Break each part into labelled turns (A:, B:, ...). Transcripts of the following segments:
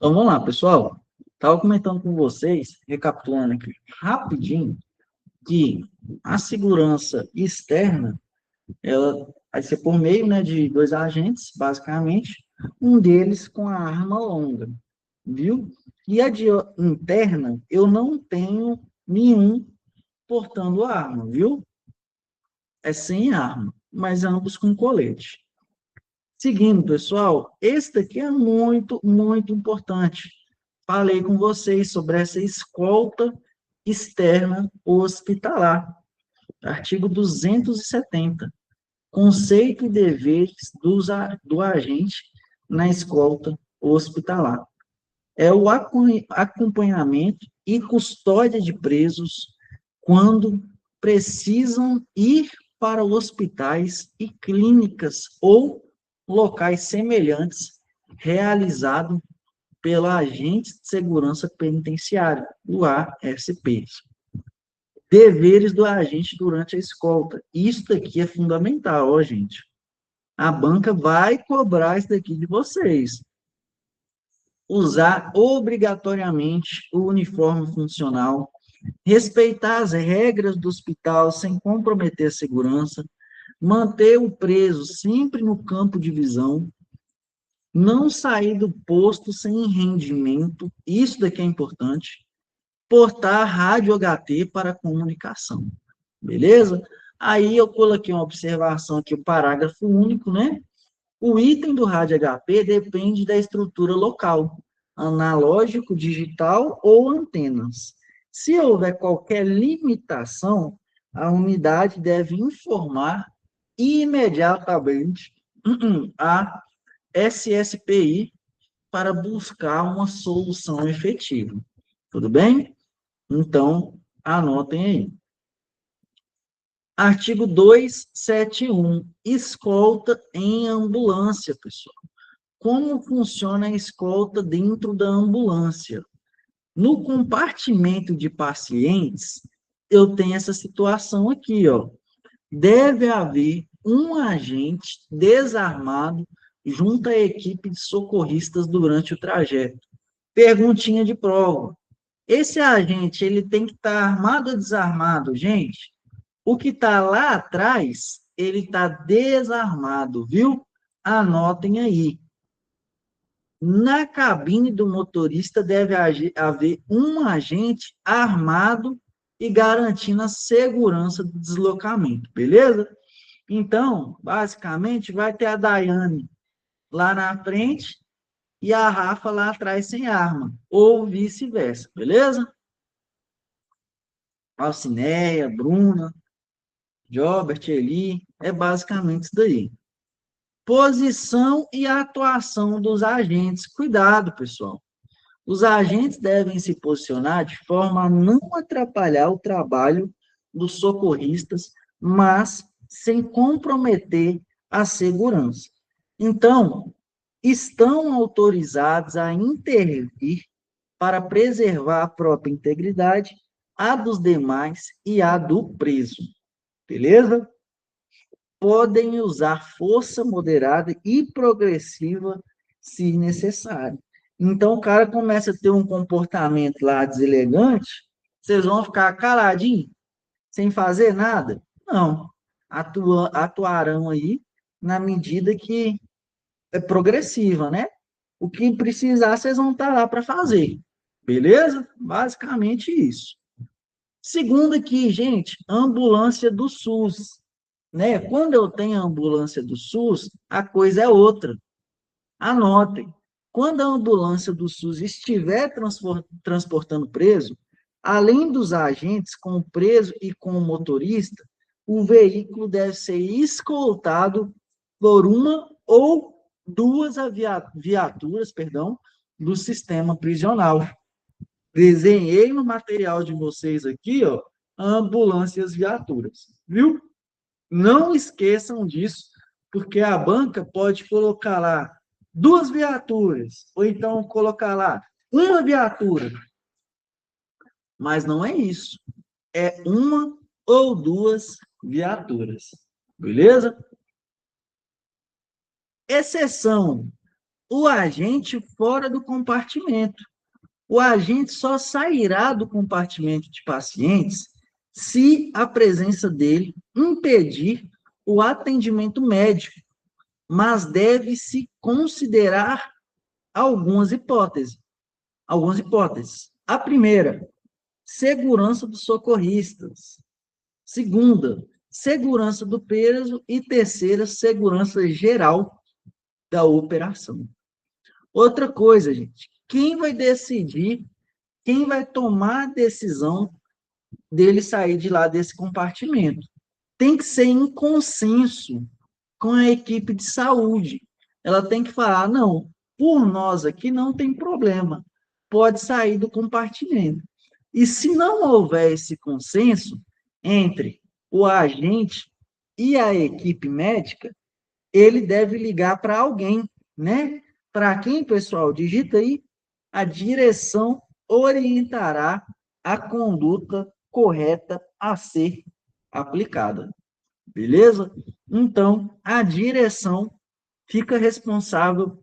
A: Então, vamos lá, pessoal. Estava comentando com vocês, recapitulando aqui rapidinho, que a segurança externa, ela vai ser por meio, né, de dois agentes, basicamente, um deles com a arma longa, viu? E a de interna, eu não tenho nenhum portando arma, viu? É sem arma, mas ambos com colete. Seguindo, pessoal, esse daqui é muito, muito importante. Falei com vocês sobre essa escolta externa hospitalar. Artigo 270. Conceito e deveres do agente na escolta hospitalar. É o acompanhamento e custódia de presos quando precisam ir para hospitais e clínicas ou locais semelhantes, realizado pela Agente de Segurança Penitenciária, o ASP. Deveres do agente durante a escolta. Isso daqui é fundamental, ó, gente. A banca vai cobrar isso daqui de vocês. Usar obrigatoriamente o uniforme funcional, respeitar as regras do hospital sem comprometer a segurança, manter o preso sempre no campo de visão, não sair do posto sem rendimento, isso daqui é importante, portar rádio HT para comunicação, beleza? Aí eu coloquei uma observação aqui, o parágrafo único, né? O item do rádio HP depende da estrutura local, analógico, digital ou antenas. Se houver qualquer limitação, a unidade deve informar imediatamente a SSPI para buscar uma solução efetiva. Tudo bem? Então, anotem aí. Artigo 271. Escolta em ambulância, pessoal. Como funciona a escolta dentro da ambulância? No compartimento de pacientes, eu tenho essa situação aqui, ó. Deve haver um agente desarmado junto à equipe de socorristas durante o trajeto. Perguntinha de prova. Esse agente, ele tem que estar armado ou desarmado, gente? O que está lá atrás, ele está desarmado, viu? Anotem aí. Na cabine do motorista deve haver um agente armado e garantindo a segurança do deslocamento, beleza? Então, basicamente, vai ter a Daiane lá na frente e a Rafa lá atrás sem arma, ou vice-versa, beleza? Alcineia, Bruna, Jobert, Eli, é basicamente isso daí. Posição e atuação dos agentes. Cuidado, pessoal. Os agentes devem se posicionar de forma a não atrapalhar o trabalho dos socorristas, mas sem comprometer a segurança. Então, estão autorizados a intervir para preservar a própria integridade, a dos demais e a do preso. Beleza? Podem usar força moderada e progressiva se necessário. Então, o cara começa a ter um comportamento lá deselegante, vocês vão ficar caladinhos, sem fazer nada? Não. Atuarão aí na medida que é progressiva, né? O que precisar, vocês vão estar lá para fazer. Beleza? Basicamente isso. Segundo aqui, gente, ambulância do SUS. Né? Quando eu tenho a ambulância do SUS, a coisa é outra. Anotem. Quando a ambulância do SUS estiver transportando preso, além dos agentes com o preso e com o motorista, o veículo deve ser escoltado por uma ou duas viaturas, do sistema prisional. Desenhei no material de vocês aqui, ó, ambulâncias viaturas, viu? Não esqueçam disso, porque a banca pode colocar lá duas viaturas, ou então colocar lá uma viatura. Mas não é isso. É uma ou duas viaturas. Beleza? Exceção. o agente fora do compartimento. O agente só sairá do compartimento de pacientes se a presença dele impedir o atendimento médico, mas deve-se considerar algumas hipóteses. Algumas hipóteses. A primeira, segurança dos socorristas. Segunda, segurança do preso. E terceira, segurança geral da operação. Outra coisa, gente, quem vai decidir, quem vai tomar a decisão dele sair de lá desse compartimento? Tem que ser em consenso com a equipe de saúde. Ela tem que falar, não, por nós aqui não tem problema, pode sair do compartimento. E se não houver esse consenso entre o agente e a equipe médica, ele deve ligar para alguém, né? Para quem, pessoal? Digita aí, a direção orientará a conduta correta a ser aplicada. Beleza? Então, a direção fica responsável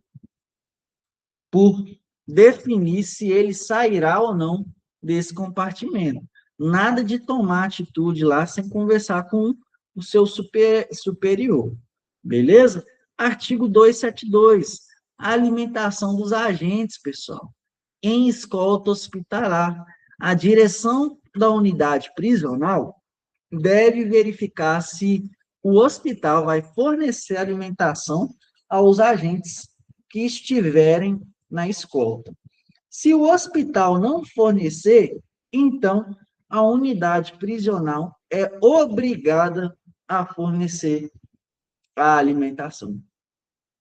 A: por definir se ele sairá ou não desse compartimento. Nada de tomar atitude lá sem conversar com o seu superior. Beleza? Artigo 272. A alimentação dos agentes, pessoal. Em escolta hospitalar, a direção da unidade prisional deve verificar se o hospital vai fornecer alimentação aos agentes que estiverem na escolta. Se o hospital não fornecer, então a unidade prisional é obrigada a fornecer a alimentação.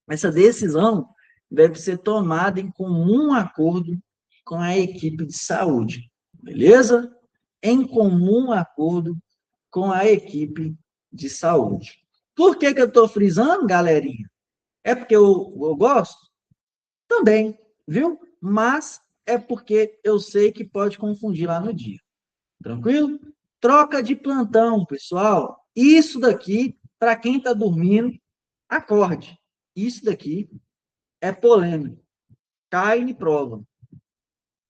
A: Essa decisão deve ser tomada em comum acordo com a equipe de saúde, beleza? Em comum acordo com a equipe de saúde. Por que eu estou frisando, galerinha? É porque eu gosto? Também, viu? Mas é porque eu sei que pode confundir lá no dia. Tranquilo? Troca de plantão, pessoal. Isso daqui, para quem está dormindo, acorde. Isso daqui é polêmico. Cai em prova.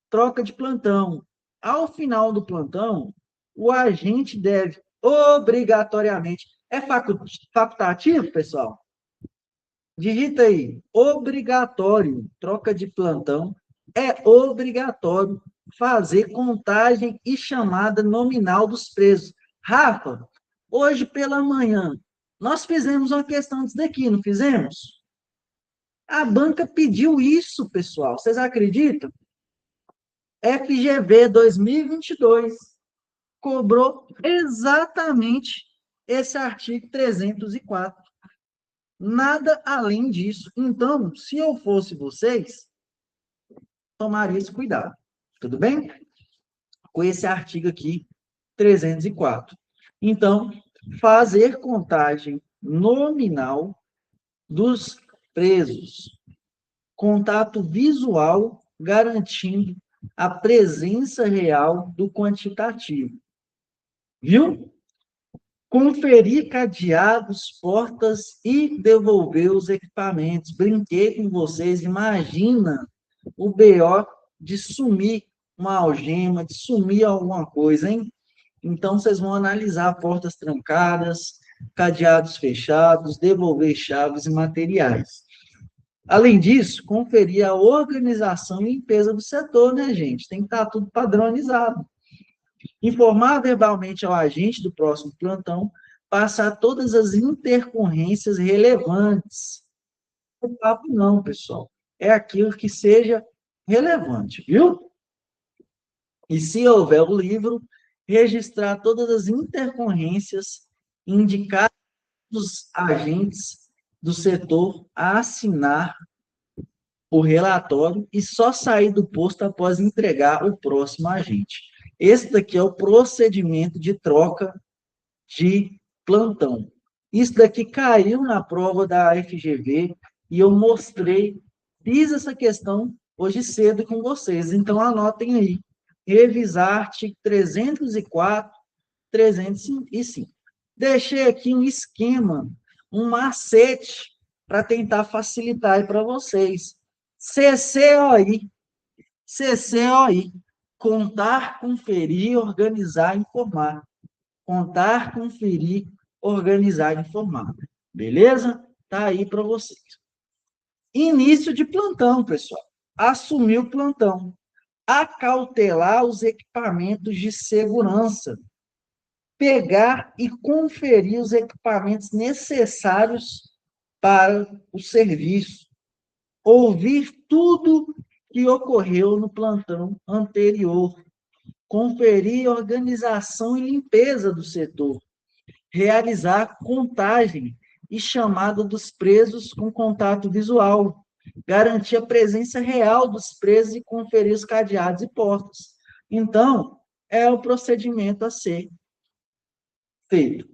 A: Troca de plantão. Ao final do plantão, o agente deve obrigatoriamente. É facultativo, pessoal? Digita aí. Obrigatório. Troca de plantão. É obrigatório fazer contagem e chamada nominal dos presos. Rafa, hoje pela manhã, nós fizemos uma questão disso daqui, não fizemos? A banca pediu isso, pessoal. Vocês acreditam? FGV 2022 cobrou exatamente esse artigo 304. Nada além disso. Então, se eu fosse vocês, tomaria esse cuidado. Tudo bem? Com esse artigo aqui, 304. Então, fazer contagem nominal dos presos. Contato visual garantindo a presença real do quantitativo. Viu? Conferir cadeados, portas e devolver os equipamentos. Brinquei com vocês, imagina o BO de sumir uma algema, de sumir alguma coisa, hein? Então, vocês vão analisar portas trancadas, cadeados fechados, devolver chaves e materiais. Além disso, conferir a organização e limpeza do setor, né, gente? Tem que estar tudo padronizado. Informar verbalmente ao agente do próximo plantão, passar todas as intercorrências relevantes. O papo não, pessoal. É aquilo que seja relevante, viu? E se houver o livro, registrar todas as intercorrências, indicar os agentes do setor a assinar o relatório e só sair do posto após entregar o próximo agente. Esse daqui é o procedimento de troca de plantão. Isso daqui caiu na prova da FGV e eu mostrei, fiz essa questão hoje cedo com vocês. Então, anotem aí. Revisar artigo 304, 305. Deixei aqui um esquema, um macete para tentar facilitar aí para vocês. CCOI. CCOI. Contar, conferir, organizar, informar. Contar, conferir, organizar, informar. Beleza? Tá aí para vocês. Início de plantão, pessoal. Assumir o plantão. Acautelar os equipamentos de segurança. Pegar e conferir os equipamentos necessários para o serviço. Ouvir tudo que ocorreu no plantão anterior. Conferir organização e limpeza do setor. Realizar contagem e chamada dos presos com contato visual. Garantir a presença real dos presos e conferir os cadeados e portas. Então, é o procedimento a ser feito.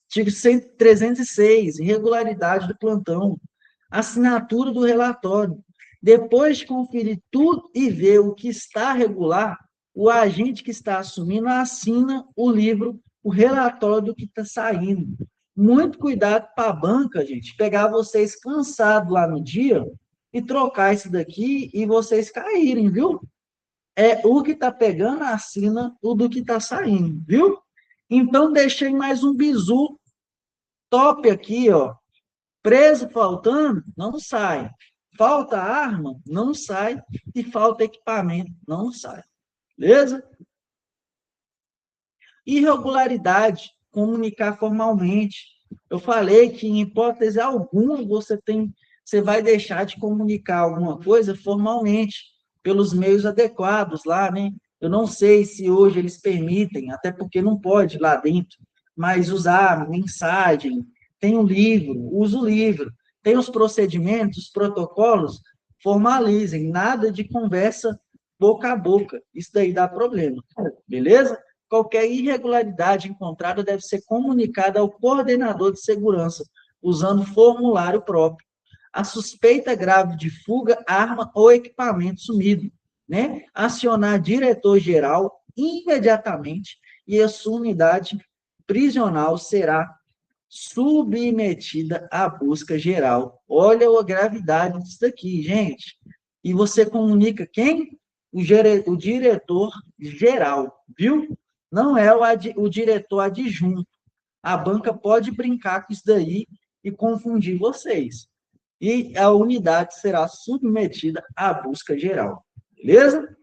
A: Artigo 306, irregularidade do plantão. Assinatura do relatório. Depois de conferir tudo e ver o que está regular, o agente que está assumindo assina o livro, o relatório do que está saindo. Muito cuidado para a banca, gente, pegar vocês cansados lá no dia e trocar isso daqui e vocês caírem, viu? É o que está pegando, assina o do que está saindo, viu? Então, deixei mais um bizu top aqui, ó. Preso faltando, não sai. Falta arma, não sai. E falta equipamento, não sai. Beleza? Irregularidade, comunicar formalmente. Eu falei que, em hipótese alguma, você vai deixar de comunicar alguma coisa formalmente, pelos meios adequados lá, né? Eu não sei se hoje eles permitem, até porque não pode lá dentro, mas usar mensagem, tem um livro, usa o livro, tem os procedimentos, os protocolos, formalizem, nada de conversa boca a boca, isso daí dá problema, beleza? Qualquer irregularidade encontrada deve ser comunicada ao coordenador de segurança, usando formulário próprio. A suspeita grave de fuga, arma ou equipamento sumido, né? Acionar diretor-geral imediatamente e a sua unidade prisional será submetida à busca geral. Olha a gravidade disso daqui, gente. E você comunica quem? O diretor-geral, viu? Não é o diretor adjunto. A banca pode brincar com isso daí e confundir vocês. E a unidade será submetida à busca geral. Beleza?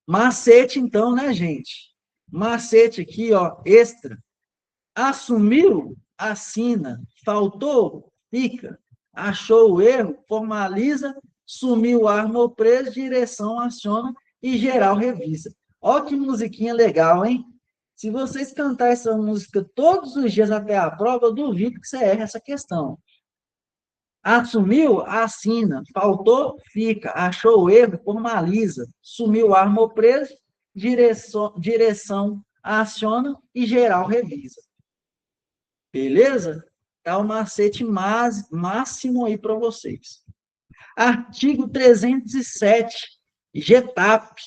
A: Macete, então, né, gente? Macete aqui, ó, extra. Assumiu, assina. Faltou, fica. Achou o erro, formaliza. Sumiu arma ou preso, direção aciona e geral revisa. Ó que musiquinha legal, hein? Se vocês cantar essa música todos os dias até a prova, eu duvido que você erre essa questão. Assumiu, assina. Faltou, fica. Achou o erro, formaliza. Sumiu arma ou preso, direção aciona e geral revisa. Beleza? Tá o macete máximo aí para vocês. Artigo 307, GETAP.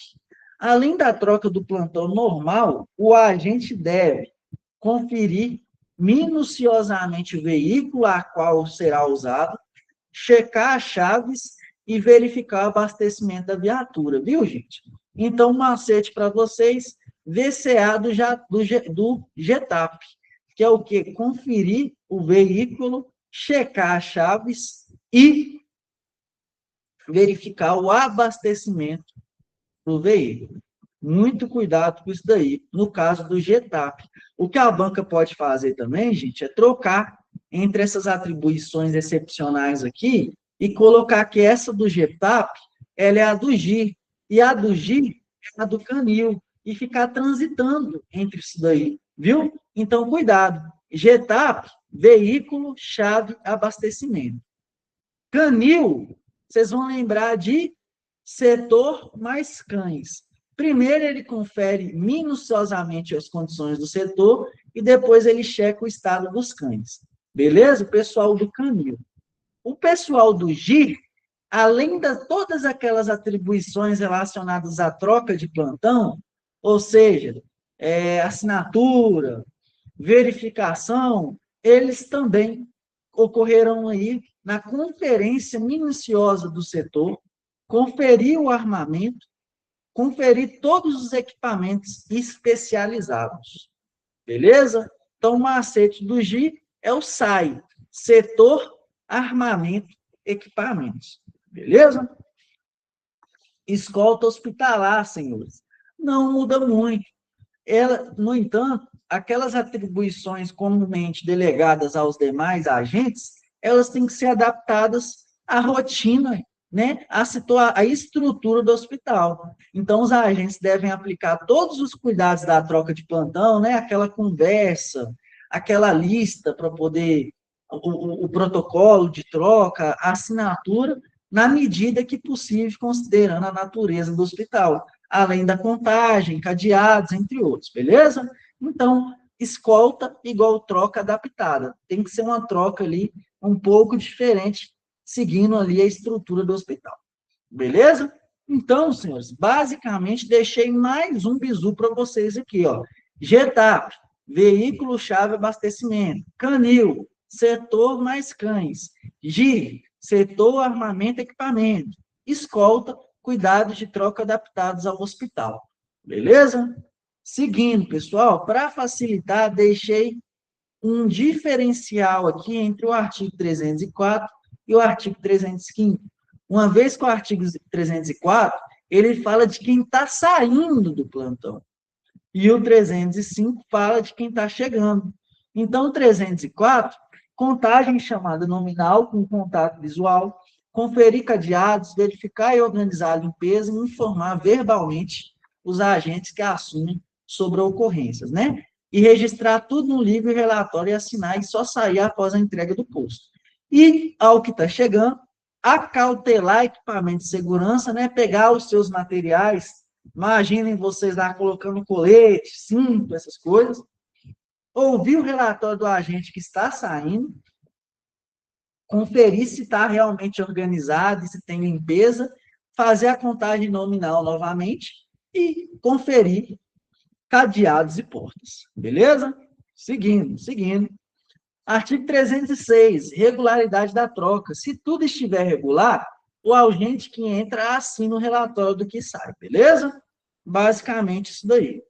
A: Além da troca do plantão normal, o agente deve conferir minuciosamente o veículo a qual será usado, checar as chaves e verificar o abastecimento da viatura, viu, gente? Então, macete para vocês, VCA do GETAP, que é o quê? Conferir o veículo, checar as chaves e verificar o abastecimento do veículo. Muito cuidado com isso daí, no caso do GETAP. O que a banca pode fazer também, gente, é trocar entre essas atribuições excepcionais aqui e colocar que essa do GETAP, ela é a do GIR, e a do GIR é a do Canil, e ficar transitando entre isso daí, viu? Então, cuidado. GETAP, veículo, chave, abastecimento. Canil, vocês vão lembrar de setor mais cães. Primeiro, ele confere minuciosamente as condições do setor e depois ele checa o estado dos cães. Beleza? O pessoal do Canil. O pessoal do GIR, além de todas aquelas atribuições relacionadas à troca de plantão, ou seja, assinatura, verificação, eles também ocorrerão aí na conferência minuciosa do setor, conferir o armamento, conferir todos os equipamentos especializados. Beleza? Então, o macete do GI é o SAI, Setor, Armamento, Equipamentos. Beleza? Escolta hospitalar, senhores. Não muda muito. Ela, no entanto, aquelas atribuições comumente delegadas aos demais agentes, elas têm que ser adaptadas à rotina, né, à estrutura do hospital. Então, os agentes devem aplicar todos os cuidados da troca de plantão, né, aquela conversa, aquela lista para poder, o protocolo de troca, a assinatura, na medida que possível, considerando a natureza do hospital, além da contagem, cadeados, entre outros, beleza? Então, escolta igual troca adaptada. Tem que ser uma troca ali um pouco diferente, seguindo ali a estrutura do hospital. Beleza? Então, senhores, basicamente deixei mais um bizu para vocês aqui, ó. GETAP, veículo-chave abastecimento. CANIL, setor mais cães. GIR, setor armamento e equipamento. Escolta, cuidados de troca adaptados ao hospital. Beleza? Seguindo, pessoal, para facilitar, deixei um diferencial aqui entre o artigo 304 e o artigo 305. Uma vez que o artigo 304, ele fala de quem está saindo do plantão. E o 305 fala de quem está chegando. Então, o 304, contagem chamada nominal com contato visual, conferir cadeados, verificar e organizar a limpeza e informar verbalmente os agentes que assumem sobre ocorrências, né? E registrar tudo no livro e relatório e assinar e só sair após a entrega do posto. E, ao que está chegando, acautelar equipamento de segurança, né? Pegar os seus materiais, imaginem vocês lá colocando colete, cinto, essas coisas, ouvir o relatório do agente que está saindo, conferir se está realmente organizado e se tem limpeza, fazer a contagem nominal novamente e conferir cadeados e portas. Beleza? Seguindo. Artigo 306, regularidade da troca. Se tudo estiver regular, o agente que entra assina o relatório do que sai. Beleza? Basicamente isso daí.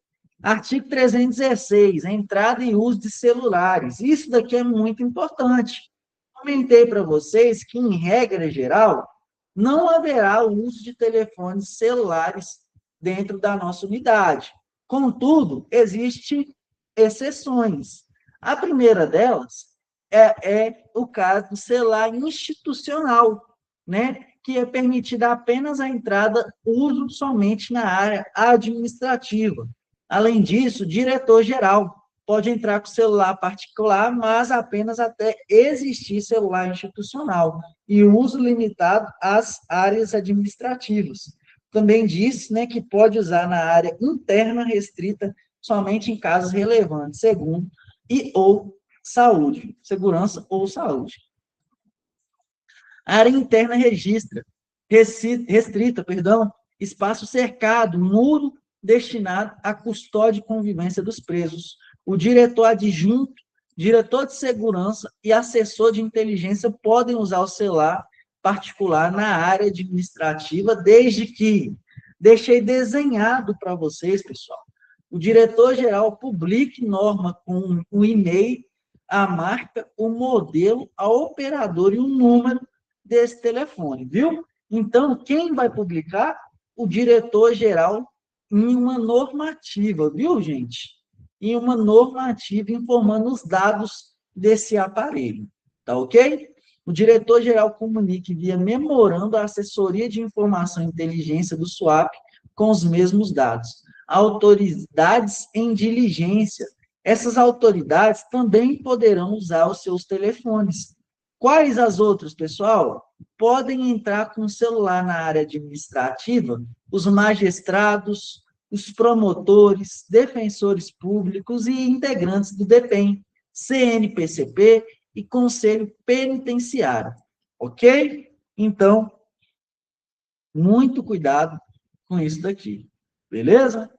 A: Artigo 316, entrada e uso de celulares. Isso daqui é muito importante. Comentei para vocês que, em regra geral, não haverá o uso de telefones celulares dentro da nossa unidade. Contudo, existem exceções. A primeira delas é o caso do celular institucional, né? Que é permitida apenas a entrada, uso somente na área administrativa. Além disso, o diretor-geral pode entrar com celular particular, mas apenas até existir celular institucional, e uso limitado às áreas administrativas. Também disse, né, que pode usar na área interna restrita somente em casos relevantes, segundo e ou saúde, segurança ou saúde. A área interna restrita, espaço cercado, muro destinado à custódia e convivência dos presos. O diretor adjunto, diretor de segurança e assessor de inteligência podem usar o celular particular na área administrativa, desde que deixei desenhado para vocês, pessoal. O diretor-geral publique norma com o e-mail, a marca, o modelo, a operadora e o número desse telefone, viu? Então, quem vai publicar? O diretor-geral em uma normativa, viu, gente? Em uma normativa informando os dados desse aparelho, tá ok? O diretor-geral comunique via memorando a assessoria de informação e inteligência do SWAP com os mesmos dados. Autoridades em diligência. Essas autoridades também poderão usar os seus telefones. Quais as outras, pessoal? Podem entrar com o celular na área administrativa os magistrados, os promotores, defensores públicos e integrantes do DEPEN, CNPCP e Conselho Penitenciário. Ok? Então, muito cuidado com isso daqui. Beleza?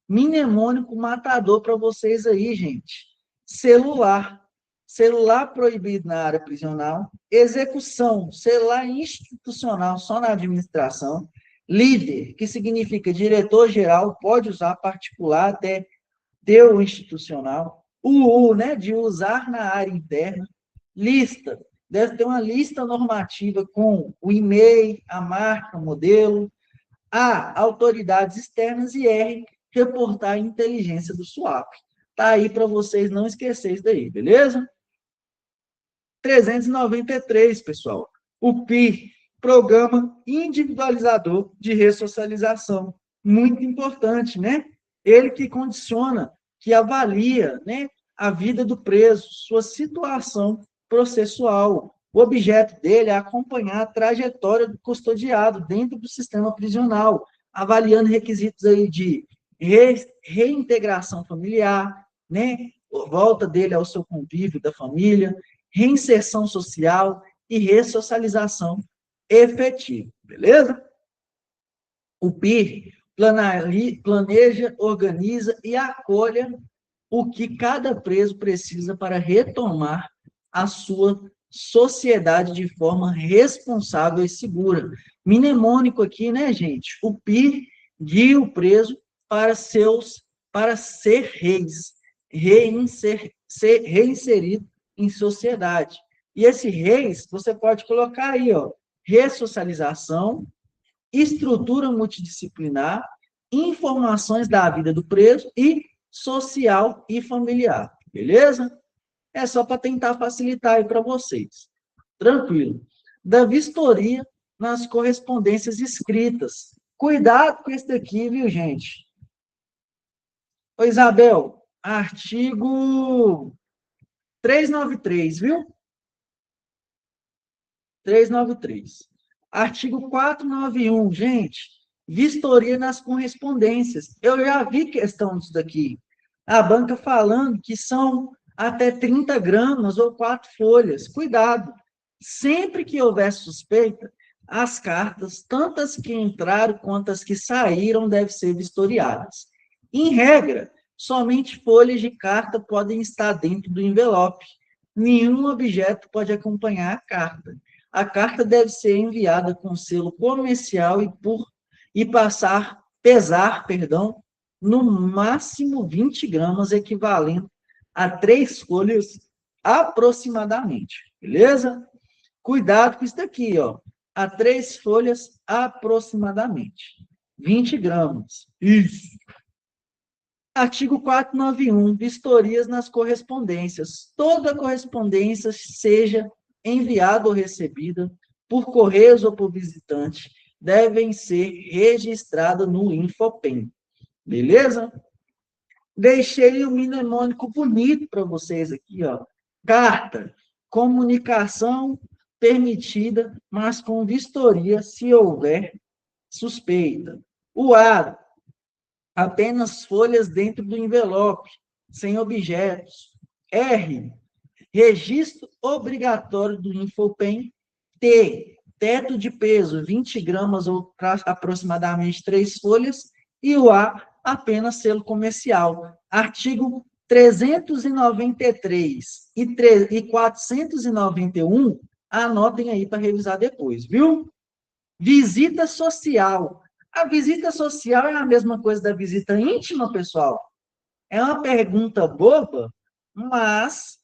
A: Mnemônico matador para vocês aí, gente. Celular. celular proibido na área prisional, execução, celular institucional só na administração, líder, que significa diretor-geral, pode usar particular até teu institucional, o né, de usar na área interna, lista, deve ter uma lista normativa com o e-mail, a marca, o modelo, A, autoridades externas e R, reportar a inteligência do swap. Tá aí para vocês não esquecerem isso daí, beleza? 393, pessoal. O PIR, Programa Individualizador de Ressocialização. Muito importante, né? Ele que condiciona, que avalia, né, a vida do preso, sua situação processual. O objeto dele é acompanhar a trajetória do custodiado dentro do sistema prisional, avaliando requisitos aí de reintegração familiar, né? Volta dele ao seu convívio da família, reinserção social e ressocialização efetiva, beleza? O PIR planeja, organiza e acolha o que cada preso precisa para retomar a sua sociedade de forma responsável e segura. Mnemônico aqui, né, gente? O PIR guia o preso para ser ser reinserido em sociedade. E esse reis, você pode colocar aí, ó, ressocialização, estrutura multidisciplinar, informações da vida do preso e social e familiar, beleza? É só para tentar facilitar aí para vocês. Tranquilo. Da vistoria nas correspondências escritas. Cuidado com esse daqui, viu, gente? Ô, Isabel, artigo 393, viu? 393. Artigo 491, gente, vistoria nas correspondências. Eu já vi questão disso daqui. A banca falando que são até 30 gramas ou 4 folhas. Cuidado. Sempre que houver suspeita, as cartas, tanto as que entraram quanto as que saíram, devem ser vistoriadas. Em regra, somente folhas de carta podem estar dentro do envelope. Nenhum objeto pode acompanhar a carta. A carta deve ser enviada com selo comercial e pesar, no máximo 20 gramas, equivalente a 3 folhas aproximadamente, beleza? Cuidado com isso daqui, ó. A 3 folhas aproximadamente. 20 gramas. Isso. Artigo 491, vistorias nas correspondências. Toda correspondência, seja enviada ou recebida por correios ou por visitante, devem ser registradas no Infopen. Beleza? Deixei o mnemônico bonito para vocês aqui, ó. Carta, comunicação permitida, mas com vistoria se houver suspeita. O A, apenas folhas dentro do envelope, sem objetos. R, registro obrigatório do Infopen. T, teto de peso, 20 gramas ou aproximadamente 3 folhas. E o A, apenas selo comercial. Artigo 393 e 491, anotem aí para revisar depois, viu? Visita social. A visita social é a mesma coisa da visita íntima, pessoal? É uma pergunta boba, mas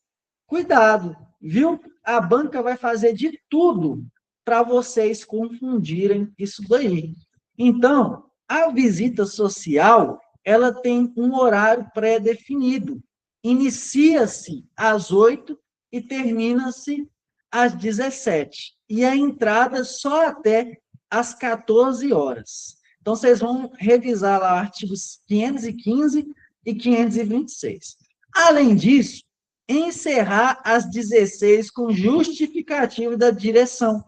A: cuidado, viu? A banca vai fazer de tudo para vocês confundirem isso daí. Então, a visita social, ela tem um horário pré-definido. Inicia-se às 8 e termina-se às 17. E a entrada só até às 14 horas. Então, vocês vão revisar lá artigos 515 e 526. Além disso, encerrar às 16 com justificativo da direção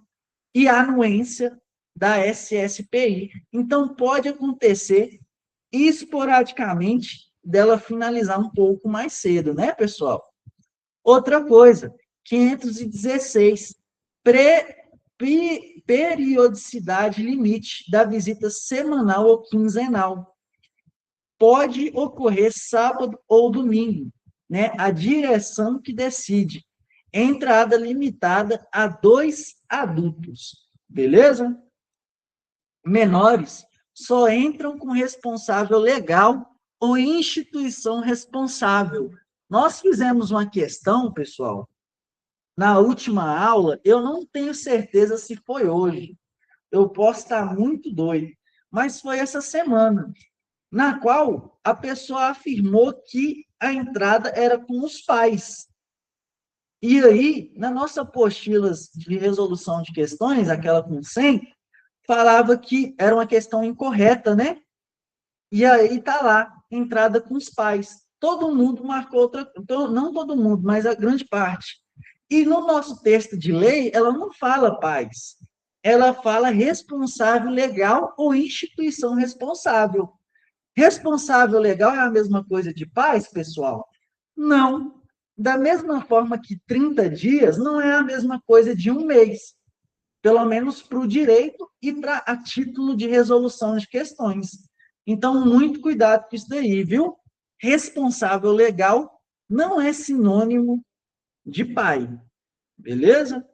A: e anuência da SSPI. Então, pode acontecer esporadicamente dela finalizar um pouco mais cedo, né, pessoal? Outra coisa, 516, periodicidade limite da visita semanal ou quinzenal. Pode ocorrer sábado ou domingo, né? A direção que decide. Entrada limitada a 2 adultos. Beleza? Menores só entram com responsável legal ou instituição responsável. Nós fizemos uma questão, pessoal, na última aula, eu não tenho certeza se foi hoje. Eu posso estar muito doido, mas foi essa semana, na qual a pessoa afirmou que a entrada era com os pais. E aí, na nossa apostila de resolução de questões, aquela com 100, falava que era uma questão incorreta, né? E aí tá lá, entrada com os pais. Todo mundo marcou outra, não todo mundo, mas a grande parte. E no nosso texto de lei, ela não fala pais. Ela fala responsável legal ou instituição responsável. Responsável legal é a mesma coisa de pais, pessoal? Não. Da mesma forma que 30 dias não é a mesma coisa de um mês. Pelo menos para o direito e para a título de resolução de questões. Então, muito cuidado com isso daí, viu? Responsável legal não é sinônimo de pai, beleza?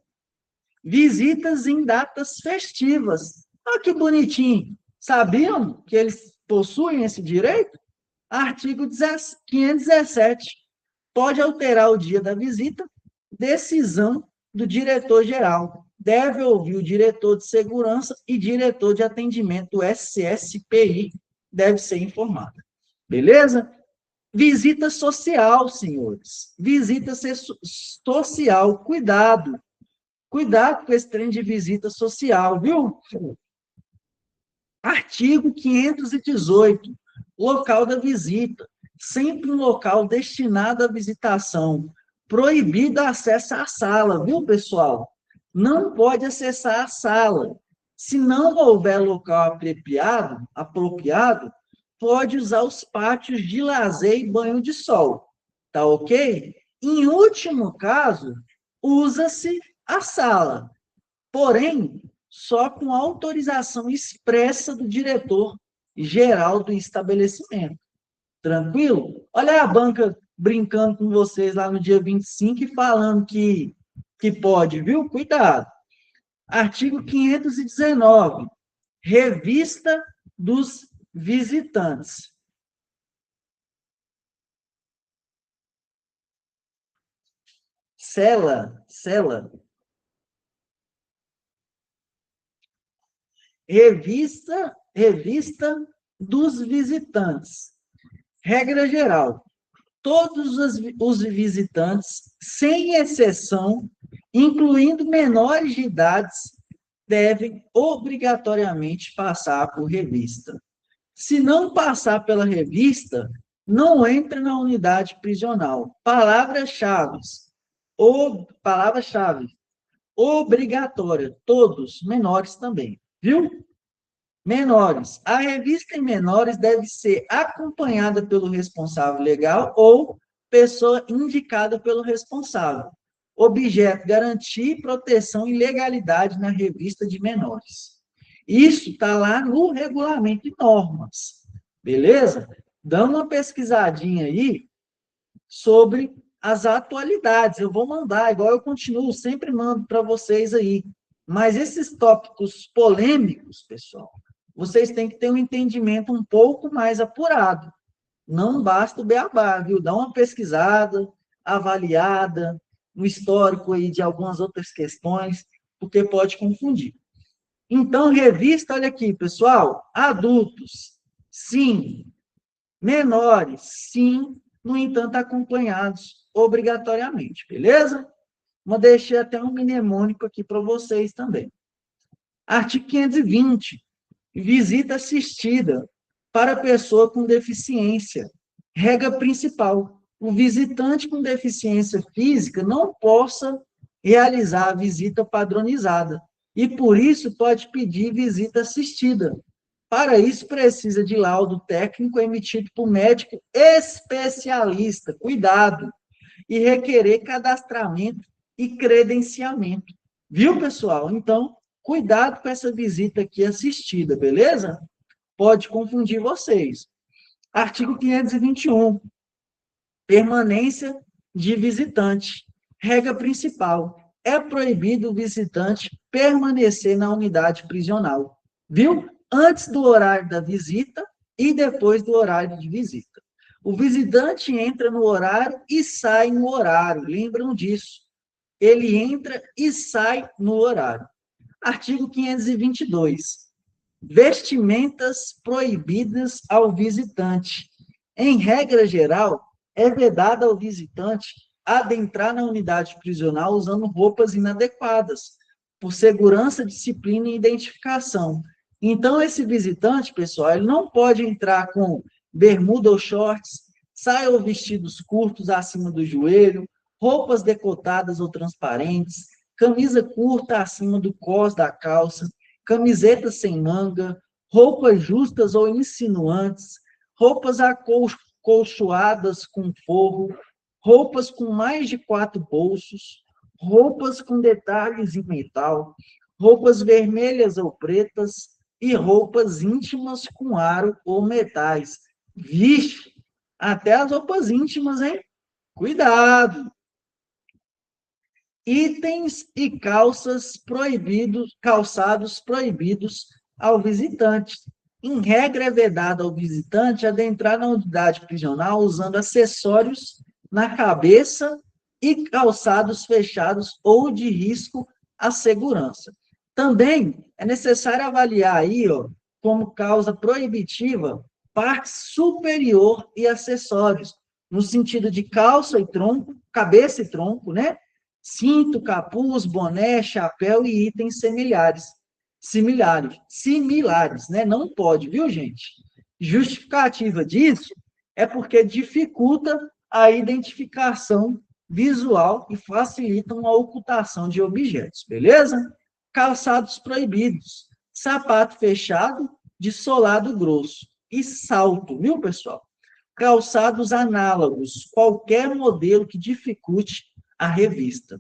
A: Visitas em datas festivas. Olha que bonitinho. Sabiam que eles possuem esse direito? Artigo 517. Pode alterar o dia da visita, decisão do diretor-geral. Deve ouvir o diretor de segurança e diretor de atendimento, o SSPI, deve ser informado. Beleza? Visita social, senhores. Visita social. Cuidado. Cuidado com esse trem de visita social, viu? Artigo 518. Local da visita. Sempre um local destinado à visitação. Proibido acesso à sala, viu, pessoal? Não pode acessar a sala. Se não houver local apropriado, pode usar os pátios de lazer e banho de sol. Tá ok? Em último caso, usa-se a sala. Porém, só com autorização expressa do diretor geral do estabelecimento. Tranquilo? Olha a banca brincando com vocês lá no dia 25 e falando que pode, viu? Cuidado. Artigo 519. Revista dos visitantes. Cela. Revista dos visitantes. Regra geral, todos os visitantes, sem exceção, incluindo menores de idades, devem obrigatoriamente passar por revista. Se não passar pela revista, não entra na unidade prisional. Palavras-chave. Palavra-chave. Obrigatória. Todos, menores também. Viu? Menores. A revista em menores deve ser acompanhada pelo responsável legal ou pessoa indicada pelo responsável. Objeto: garantir proteção e legalidade na revista de menores. Isso está lá no regulamento de normas. Beleza? Dá uma pesquisadinha aí sobre as atualidades. Eu vou mandar, igual eu continuo, sempre mando para vocês aí. Mas esses tópicos polêmicos, pessoal, vocês têm que ter um entendimento um pouco mais apurado. Não basta o beabá, viu? Dá uma pesquisada, avaliada, no histórico aí de algumas outras questões, porque pode confundir. Então, revista, olha aqui, pessoal, adultos, sim. Menores, sim, no entanto, acompanhados obrigatoriamente, beleza? Mas deixei até um mnemônico aqui para vocês também. Artigo 520. Visita assistida para pessoa com deficiência. Regra principal: o visitante com deficiência física não possa realizar a visita padronizada e, por isso, pode pedir visita assistida. Para isso, precisa de laudo técnico emitido por médico especialista, cuidado, e requerer cadastramento e credenciamento. Viu, pessoal? Então, cuidado com essa visita aqui assistida, beleza? Pode confundir vocês. Artigo 521. Permanência de visitante. Regra principal: é proibido o visitante permanecer na unidade prisional, viu? Antes do horário da visita e depois do horário de visita. O visitante entra no horário e sai no horário, lembram disso? Ele entra e sai no horário. Artigo 522. Vestimentas proibidas ao visitante. Em regra geral, é vedado ao visitante adentrar na unidade prisional usando roupas inadequadas, por segurança, disciplina e identificação. Então, esse visitante, pessoal, ele não pode entrar com bermuda ou shorts, saia ou vestidos curtos acima do joelho, roupas decotadas ou transparentes, camisa curta acima do cós da calça, camisetas sem manga, roupas justas ou insinuantes, roupas acolchoadas com forro, roupas com mais de 4 bolsos, roupas com detalhes em metal, roupas vermelhas ou pretas e roupas íntimas com aro ou metais. Vixe, até as roupas íntimas, hein? Cuidado! Itens e calçados proibidos ao visitante. Em regra, é vedado ao visitante adentrar na unidade prisional usando acessórios na cabeça e calçados fechados ou de risco à segurança. Também é necessário avaliar aí, ó, como causa proibitiva, parte superior e acessórios, no sentido de calça e tronco, cabeça e tronco, né? Cinto, capuz, boné, chapéu e itens similares, né? Não pode, viu, gente? Justificativa disso é porque dificulta a identificação visual e facilitam a ocultação de objetos, beleza? Calçados proibidos, sapato fechado de solado grosso e salto, viu, pessoal? Calçados análogos, qualquer modelo que dificulte a revista.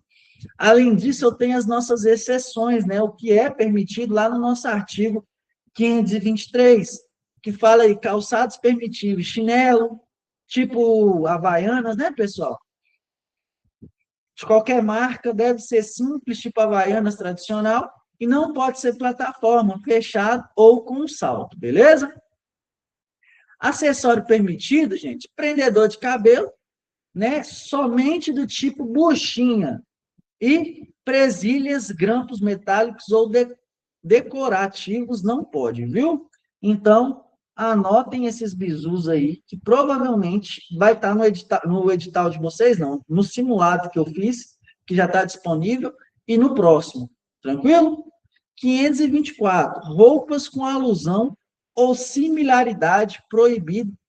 A: Além disso, eu tenho as nossas exceções, né? O que é permitido lá no nosso artigo 523, que fala aí calçados permitidos, chinelo, tipo Havaianas, né, pessoal? De qualquer marca, deve ser simples, tipo Havaianas tradicional, e não pode ser plataforma, fechado ou com salto, beleza? Acessório permitido, gente, prendedor de cabelo, né? Somente do tipo buchinha, e presilhas, grampos metálicos ou decorativos não pode, viu? Então, anotem esses bizus aí, que provavelmente vai estar no edital de vocês, não, no simulado que eu fiz, que já está disponível, e no próximo, tranquilo? 524, roupas com alusão ou similaridade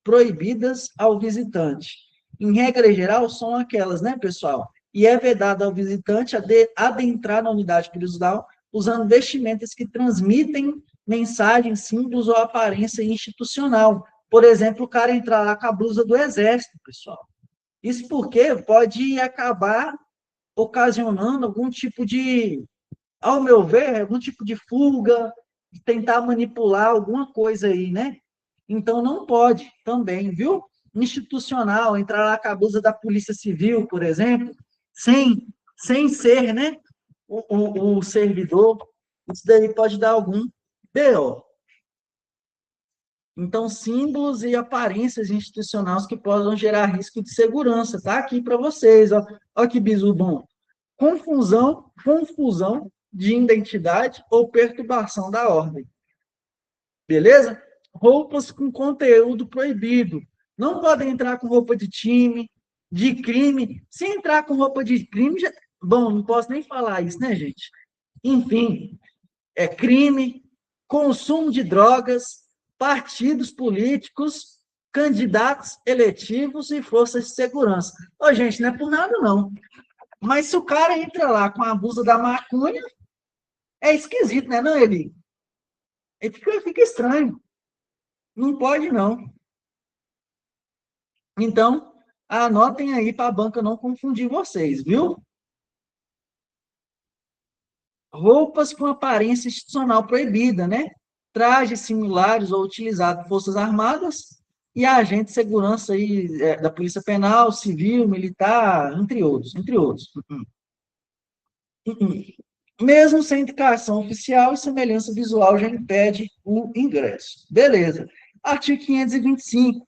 A: proibidas ao visitante. Em regra geral, são aquelas, né, pessoal? E é vedado ao visitante adentrar na unidade prisional usando vestimentas que transmitem mensagem, símbolos ou aparência institucional. Por exemplo, o cara entrar lá com a blusa do exército, pessoal. Isso porque pode acabar ocasionando algum tipo de, ao meu ver, algum tipo de fuga, tentar manipular alguma coisa aí, né? Então, não pode também, viu? Institucional, entrar lá com a blusa da Polícia Civil, por exemplo, sem ser, né, o servidor, isso daí pode dar algum BO. Então, símbolos e aparências institucionais que possam gerar risco de segurança, tá aqui para vocês, ó. Ó que bizu bom. Confusão de identidade ou perturbação da ordem. Beleza? Roupas com conteúdo proibido. Não podem entrar com roupa de time, de crime. Se entrar com roupa de crime, já... bom, não posso nem falar isso, né, gente? Enfim, é crime, consumo de drogas, partidos políticos, candidatos eletivos e forças de segurança. Ô, gente, não é por nada, não. Mas se o cara entra lá com a blusa da maconha, é esquisito, né, não, ele? Ele fica estranho. Não pode, não. Então, anotem aí para a banca não confundir vocês, viu? Roupas com aparência institucional proibida, né? Trajes similares ou utilizados por forças armadas e agentes de segurança aí, da Polícia Penal, Civil, Militar, entre outros, entre outros. Mesmo sem indicação oficial e semelhança visual já impede o ingresso. Beleza. Artigo 525.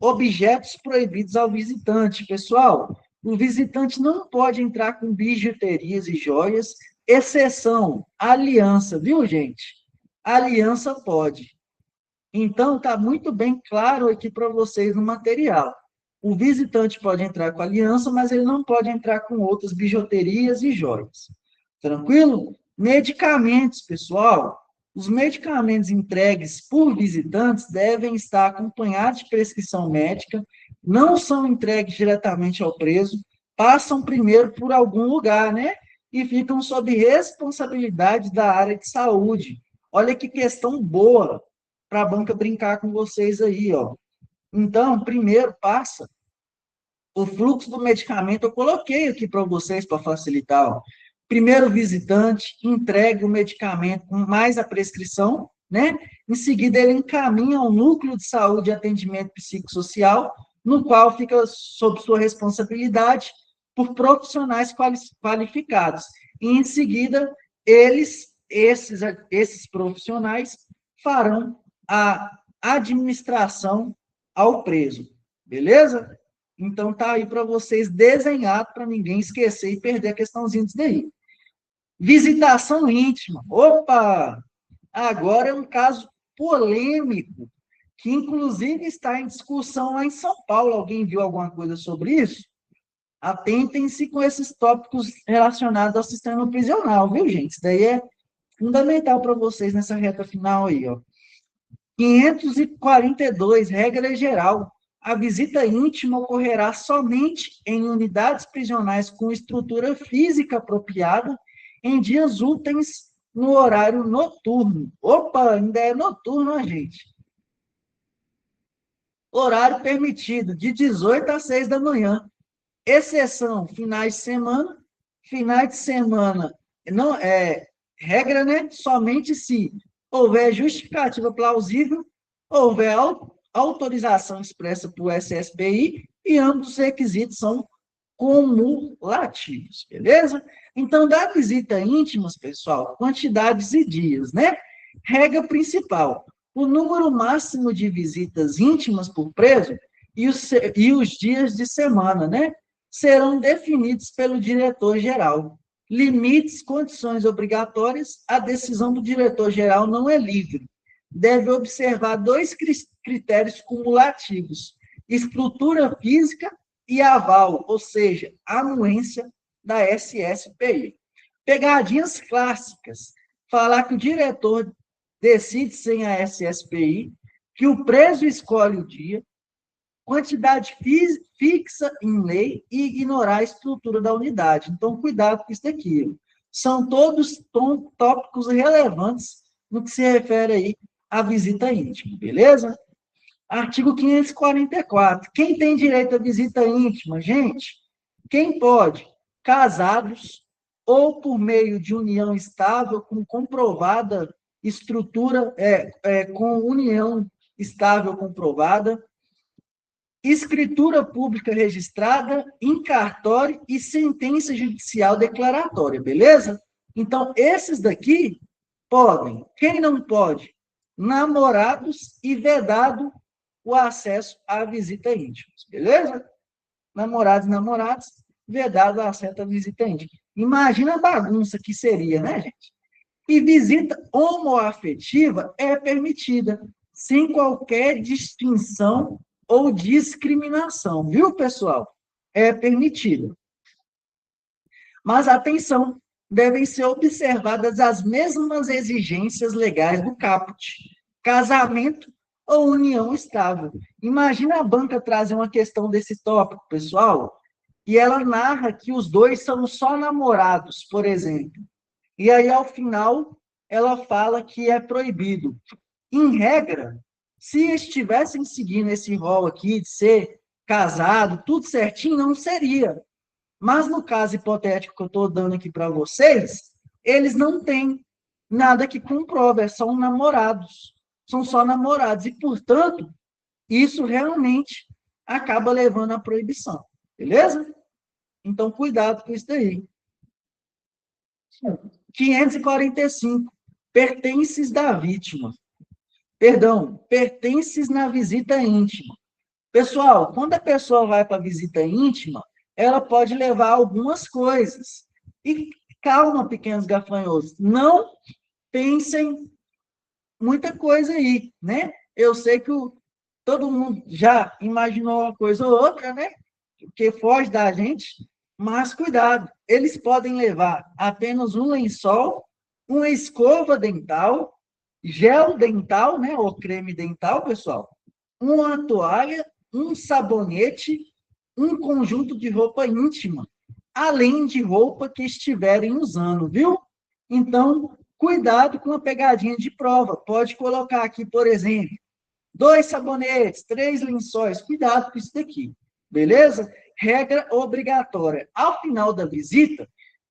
A: Objetos proibidos ao visitante. Pessoal, o visitante não pode entrar com bijuterias e joias, exceção aliança, viu, gente? Aliança pode. Então, está muito bem claro aqui para vocês no material. O visitante pode entrar com aliança, mas ele não pode entrar com outras bijuterias e joias. Tranquilo? Medicamentos, pessoal. Os medicamentos entregues por visitantes devem estar acompanhados de prescrição médica, não são entregues diretamente ao preso, passam primeiro por algum lugar, né? E ficam sob responsabilidade da área de saúde. Olha que questão boa para a banca brincar com vocês aí, ó. Então, primeiro passa o fluxo do medicamento, eu coloquei aqui para vocês para facilitar, ó. Primeiro visitante entrega o medicamento com mais a prescrição, né? Em seguida, ele encaminha ao núcleo de saúde e atendimento psicossocial, no qual fica sob sua responsabilidade por profissionais qualificados. E, em seguida, esses profissionais farão a administração ao preso. Beleza? Então, tá aí para vocês desenhar, para ninguém esquecer e perder a questãozinha disso daí. Visitação íntima. Opa! Agora é um caso polêmico, que inclusive está em discussão lá em São Paulo. Alguém viu alguma coisa sobre isso? Atentem-se com esses tópicos relacionados ao sistema prisional, viu, gente? Isso daí é fundamental para vocês nessa reta final aí, ó. 542, regra geral. A visita íntima ocorrerá somente em unidades prisionais com estrutura física apropriada em dias úteis no horário noturno. Opa, ainda é noturno, a gente. Horário permitido, de 18 às 6 da manhã. Exceção, finais de semana. Finais de semana, não é regra, né? Somente se houver justificativa plausível, houver autorização expressa por SSPI e ambos os requisitos são cumulativos, beleza? Então, da visita íntimas, pessoal, quantidades e dias, né? Regra principal, o número máximo de visitas íntimas por preso e os dias de semana, né? Serão definidos pelo diretor-geral. Limites, condições obrigatórias, a decisão do diretor-geral não é livre. Deve observar dois critérios cumulativos: estrutura física e aval, ou seja, anuência da SSPI. Pegadinhas clássicas: falar que o diretor decide sem a SSPI, que o preso escolhe o dia, quantidade fixa em lei e ignorar a estrutura da unidade. Então, cuidado com isso daqui. São todos tópicos relevantes no que se refere aí à visita íntima, beleza? Artigo 544. Quem tem direito à visita íntima? Gente, quem pode? Casados ou por meio de união estável com comprovada estrutura, com união estável comprovada, escritura pública registrada em cartório e sentença judicial declaratória, beleza? Então, esses daqui podem. Quem não pode? Namorados e vedado o acesso à visita íntima, beleza? Namorados e namoradas, vedado o acesso à visita íntima. Imagina a bagunça que seria, né, gente? E visita homoafetiva é permitida, sem qualquer distinção ou discriminação, viu, pessoal? É permitida. Mas, atenção, devem ser observadas as mesmas exigências legais do caput: casamento ou união estável. Imagina a banca trazer uma questão desse tópico, pessoal, e ela narra que os dois são só namorados, por exemplo. E aí, ao final, ela fala que é proibido. Em regra, se estivessem seguindo esse rol aqui de ser casado, tudo certinho, não seria. Mas no caso hipotético que eu estou dando aqui para vocês, eles não têm nada que comprove, são namorados. São só namorados. E, portanto, isso realmente acaba levando à proibição. Beleza? Então, cuidado com isso daí. 545. Pertences da vítima. Perdão, pertences na visita íntima. Pessoal, quando a pessoa vai para a visita íntima, ela pode levar algumas coisas. E calma, pequenos gafanhotos, não pensem muita coisa aí, né? Eu sei que todo mundo já imaginou uma coisa ou outra, né? Que foge da gente, mas cuidado, eles podem levar apenas um lençol, uma escova dental, gel dental, né? Ou creme dental, pessoal, uma toalha, um sabonete, um conjunto de roupa íntima, além de roupa que estiverem usando, viu? Então, cuidado com a pegadinha de prova. Pode colocar aqui, por exemplo, 2 sabonetes, 3 lençóis. Cuidado com isso daqui, beleza? Regra obrigatória. Ao final da visita,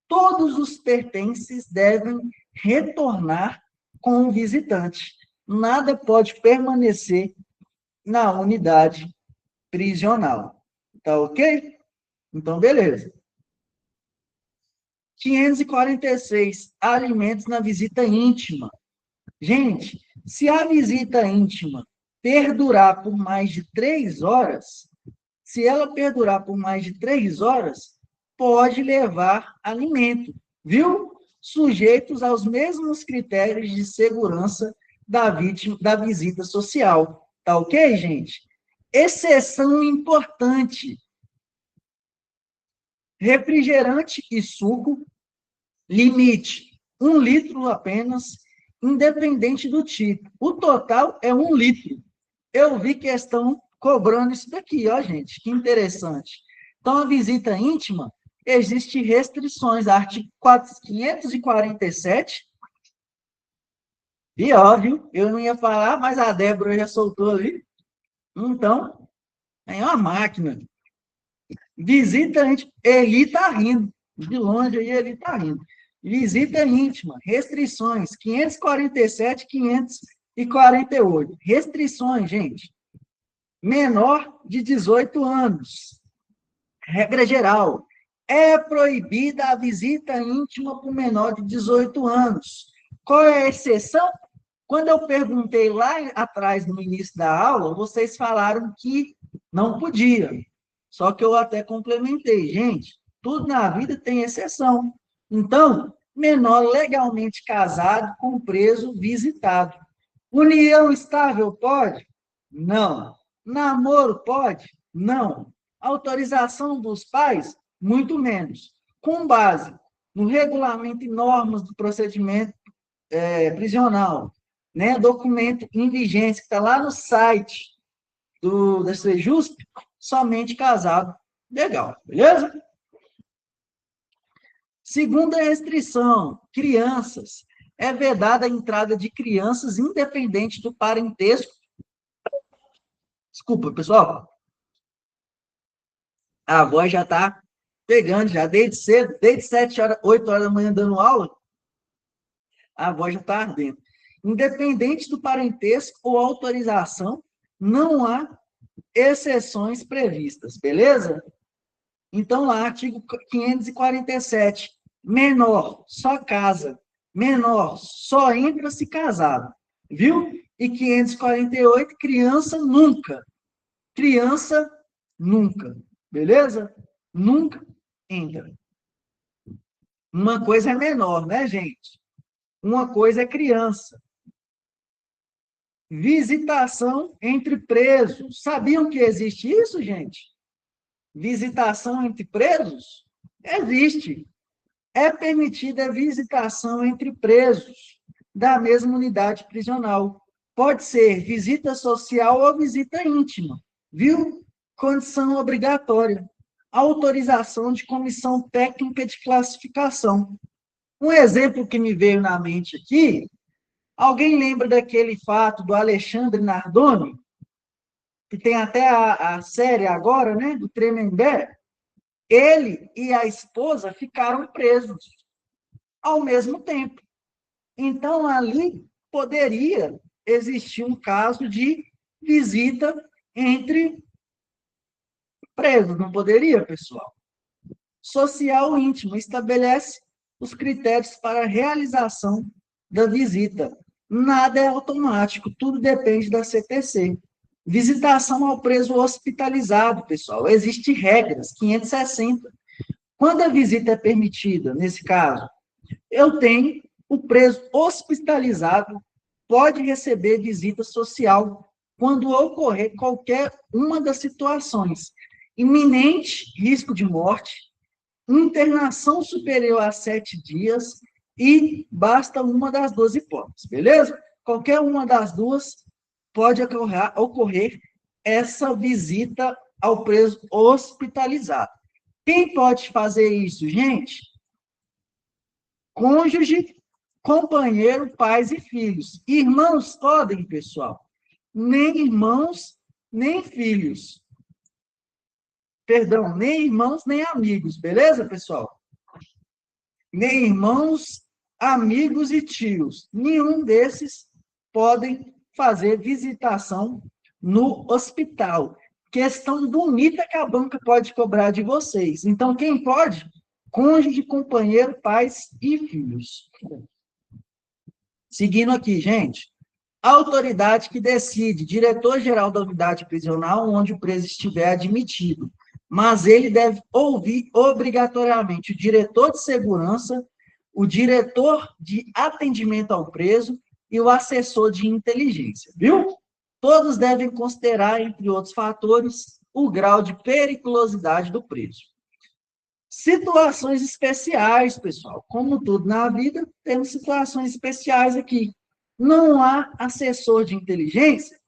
A: todos os pertences devem retornar com o visitante. Nada pode permanecer na unidade prisional. Tá ok? Então, beleza. 546. Alimentos na visita íntima. Gente, se a visita íntima perdurar por mais de 3 horas, se ela perdurar por mais de 3 horas, pode levar alimento, viu? Sujeitos aos mesmos critérios de segurança da vítima, da visita social. Tá ok, gente? Exceção importante: refrigerante e suco, limite 1 litro apenas, independente do tipo. O total é 1 litro. Eu vi que estão cobrando isso daqui, ó, gente, que interessante. Então, a visita íntima, existem restrições, artigo 547, e óbvio, eu não ia falar, mas a Débora já soltou ali. Então, é uma máquina. Visita íntima, Eli está rindo, de longe aí ele está rindo. Visita íntima, restrições, 547, 548. Restrições, gente. Menor de 18 anos. Regra geral. É proibida a visita íntima para o menor de 18 anos. Qual é a exceção? Quando eu perguntei lá atrás, no início da aula, vocês falaram que não podia. Só que eu até complementei. Gente, tudo na vida tem exceção. Então, menor legalmente casado com preso visitado. União estável pode? Não. Namoro pode? Não. Autorização dos pais? Muito menos. Com base no regulamento e normas do procedimento prisional, né? Documento em vigência, que está lá no site da Sejusp, somente casado. Legal, beleza? Segunda restrição, crianças. É vedada a entrada de crianças independente do parentesco. Desculpa, pessoal. A voz já está pegando, já desde cedo, desde 7 horas, 8 horas da manhã dando aula, a voz já está ardendo. Independente do parentesco ou autorização, não há exceções previstas, beleza? Então, lá, artigo 547, menor, só casa. Menor, só entra se casado. Viu? E 548, criança nunca. Criança nunca. Beleza? Nunca entra. Uma coisa é menor, né, gente? Uma coisa é criança. Visitação entre presos. Sabiam que existe isso, gente? Visitação entre presos? Existe. É permitida a visitação entre presos da mesma unidade prisional. Pode ser visita social ou visita íntima, viu? Condição obrigatória. Autorização de comissão técnica de classificação. Um exemplo que me veio na mente aqui, alguém lembra daquele fato do Alexandre Nardoni, que tem até a série agora, né, do Tremembé? Ele e a esposa ficaram presos ao mesmo tempo. Então, ali poderia existir um caso de visita entre presos, não poderia, pessoal? Social íntimo estabelece os critérios para a realização da visita. Nada é automático, tudo depende da CTC. Visitação ao preso hospitalizado, pessoal. Existem regras, 560. Quando a visita é permitida, nesse caso, eu tenho o preso hospitalizado, pode receber visita social quando ocorrer qualquer uma das situações. Iminente risco de morte, internação superior a 7 dias e basta uma das duas hipóteses, beleza? Qualquer uma das duas pode ocorrer essa visita ao preso hospitalizado. Quem pode fazer isso, gente? Cônjuge, companheiro, pais e filhos. Irmãos podem, pessoal? Nem irmãos, nem filhos. Perdão, nem irmãos, nem amigos, beleza, pessoal? Nem irmãos, amigos e tios. Nenhum desses podem fazer visitação no hospital. Questão bonita que a banca pode cobrar de vocês. Então, quem pode? Cônjuge, companheiro, pais e filhos. Seguindo aqui, gente. A autoridade que decide, diretor-geral da unidade prisional, onde o preso estiver admitido. Mas ele deve ouvir obrigatoriamente o diretor de segurança, o diretor de atendimento ao preso e o assessor de inteligência, viu? Todos devem considerar, entre outros fatores, o grau de periculosidade do preso. Situações especiais, pessoal. Como tudo na vida, temos situações especiais aqui. Não há assessor de inteligência,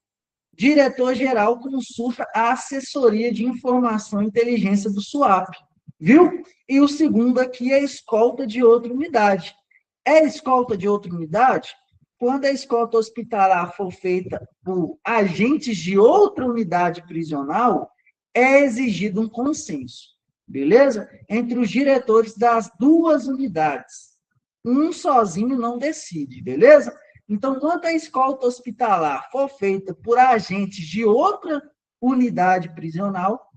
A: diretor-geral consulta a assessoria de informação e inteligência do SUAP, viu? E o segundo aqui é escolta de outra unidade. É escolta de outra unidade? Quando a escolta hospitalar for feita por agentes de outra unidade prisional, é exigido um consenso, beleza? Entre os diretores das duas unidades. Um sozinho não decide, beleza? Então, quando a escolta hospitalar for feita por agentes de outra unidade prisional,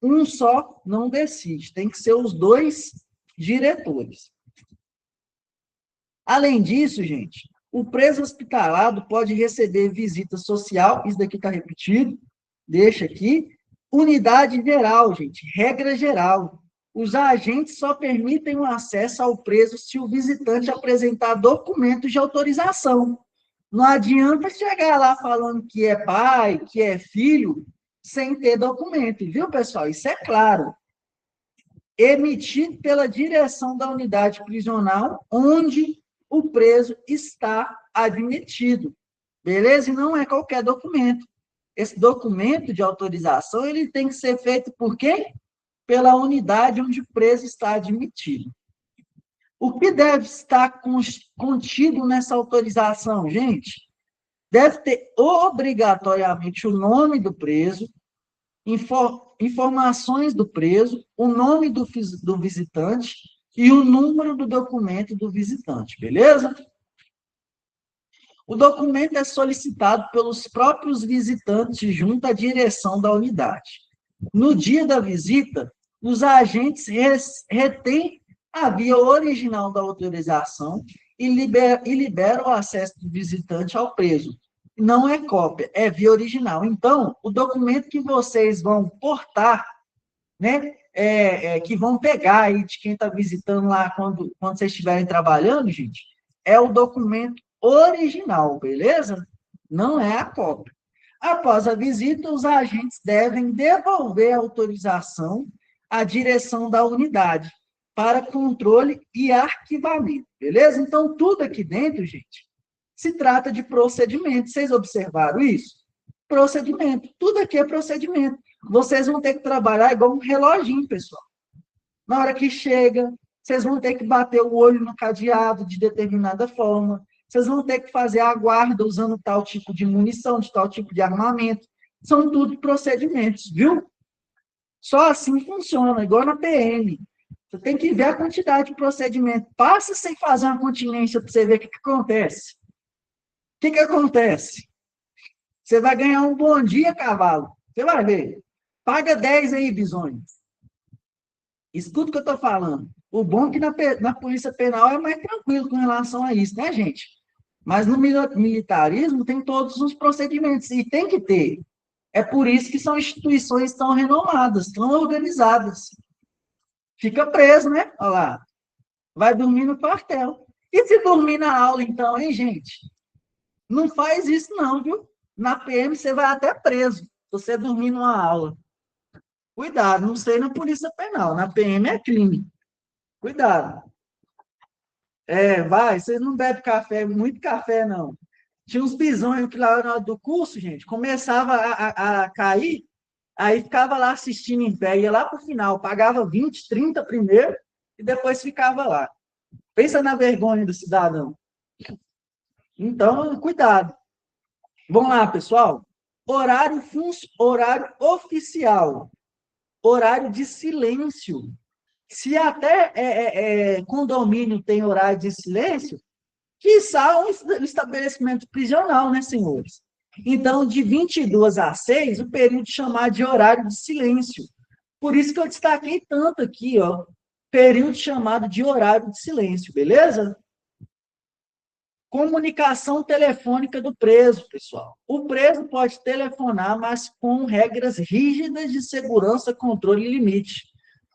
A: um só não decide, tem que ser os dois diretores. Além disso, gente, o preso hospitalado pode receber visita social, isso daqui está repetido, deixa aqui. Unidade geral, gente, regra geral. Os agentes só permitem o acesso ao preso se o visitante apresentar documentos de autorização. Não adianta chegar lá falando que é pai, que é filho, sem ter documento, viu, pessoal? Isso é claro. Emitido pela direção da unidade prisional, onde o preso está admitido. Beleza? E não é qualquer documento. Esse documento de autorização, ele tem que ser feito por quem? Pela unidade onde o preso está admitido. O que deve estar contido nessa autorização, gente? Deve ter obrigatoriamente o nome do preso, informações do preso, o nome do visitante e o número do documento do visitante, beleza? O documento é solicitado pelos próprios visitantes junto à direção da unidade. No dia da visita, os agentes retêm a via original da autorização e liberam o acesso do visitante ao preso. Não é cópia, é via original. Então, o documento que vocês vão portar, né, que vão pegar aí de quem está visitando lá quando vocês estiverem trabalhando, gente, é o documento original, beleza? Não é a cópia. Após a visita, os agentes devem devolver a autorização à direção da unidade para controle e arquivamento, beleza? Então, tudo aqui dentro, gente, se trata de procedimento. Vocês observaram isso? Procedimento. Tudo aqui é procedimento. Vocês vão ter que trabalhar igual um reloginho, pessoal. Na hora que chega, vocês vão ter que bater o olho no cadeado de determinada forma. Vocês vão ter que fazer a guarda usando tal tipo de munição, de tal tipo de armamento. São tudo procedimentos, viu? Só assim funciona, igual na PM. Você tem que ver a quantidade de procedimento. Passa sem fazer uma continência para você ver o que acontece. O que acontece? Você vai ganhar um bom dia, cavalo. Você vai ver. Paga 10 aí, bisonho. Escuta o que eu estou falando. O bom é que na Polícia Penal é mais tranquilo com relação a isso, né, gente? Mas no militarismo tem todos os procedimentos, e tem que ter. É por isso que são instituições tão renomadas, tão organizadas. Fica preso, né? Olha lá. Vai dormir no quartel. E se dormir na aula, então, hein, gente? Não faz isso, não, viu? Na PM você vai até preso, se você dormir numa aula. Cuidado, não sei na Polícia Penal. Na PM é crime. Cuidado. Vai, vocês não bebem café, muito café, não. Tinha uns bisões que lá na hora do curso, gente, começava a cair, aí ficava lá assistindo em pé, ia lá para o final, pagava 20, 30 primeiro, e depois ficava lá. Pensa na vergonha do cidadão. Então, cuidado. Vamos lá, pessoal. Horário oficial. Horário de silêncio. Se até condomínio tem horário de silêncio, quiçá um estabelecimento prisional, né, senhores? Então, de 22 às 6, o período chamado de horário de silêncio. Por isso que eu destaquei tanto aqui, ó, período chamado de horário de silêncio, beleza? Comunicação telefônica do preso, pessoal. O preso pode telefonar, mas com regras rígidas de segurança, controle e limite.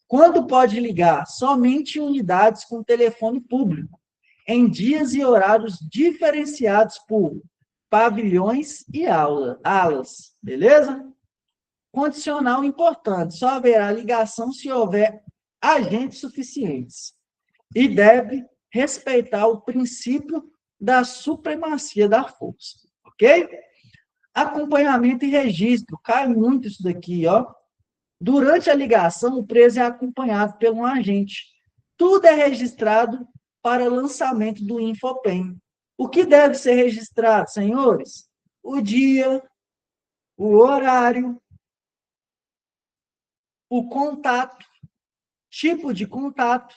A: Quando pode ligar? Somente em unidades com telefone público, em dias e horários diferenciados por pavilhões e alas, beleza? Condicional importante, só haverá ligação se houver agentes suficientes. E deve respeitar o princípio da supremacia da força, ok? Acompanhamento e registro, cai muito isso daqui, ó. Durante a ligação, o preso é acompanhado por um agente. Tudo é registrado para lançamento do Infopen. O que deve ser registrado, senhores? O dia, o horário, o contato, tipo de contato,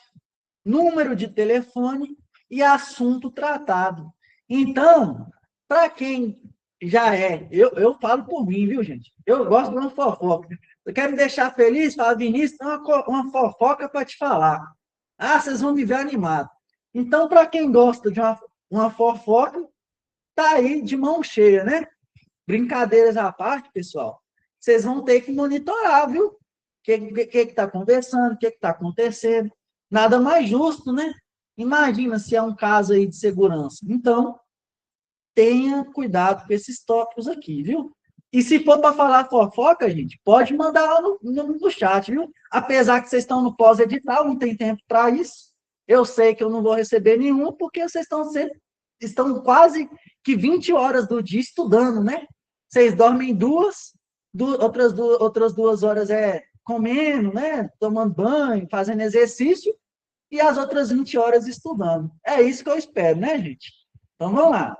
A: número de telefone e assunto tratado. Então, para quem já eu falo por mim, viu, gente? Eu gosto de uma fofoca. Você quer me deixar feliz? Fala, Vinícius, tem uma fofoca para te falar. Ah, vocês vão me ver animado. Então, para quem gosta de uma fofoca, tá aí de mão cheia, né? Brincadeiras à parte, pessoal. Vocês vão ter que monitorar, viu? O que está conversando, o que está acontecendo. Nada mais justo, né? Imagina se é um caso aí de segurança. Então, tenha cuidado com esses tópicos aqui, viu? E se for para falar fofoca, gente, pode mandar lá no chat, viu? Apesar que vocês estão no pós-edital, não tem tempo para isso. Eu sei que eu não vou receber nenhum, porque vocês estão quase que 20 horas do dia estudando, né? Vocês dormem outras 2 horas comendo, né? Tomando banho, fazendo exercício, e as outras 20 horas estudando. É isso que eu espero, né, gente? Então, vamos lá.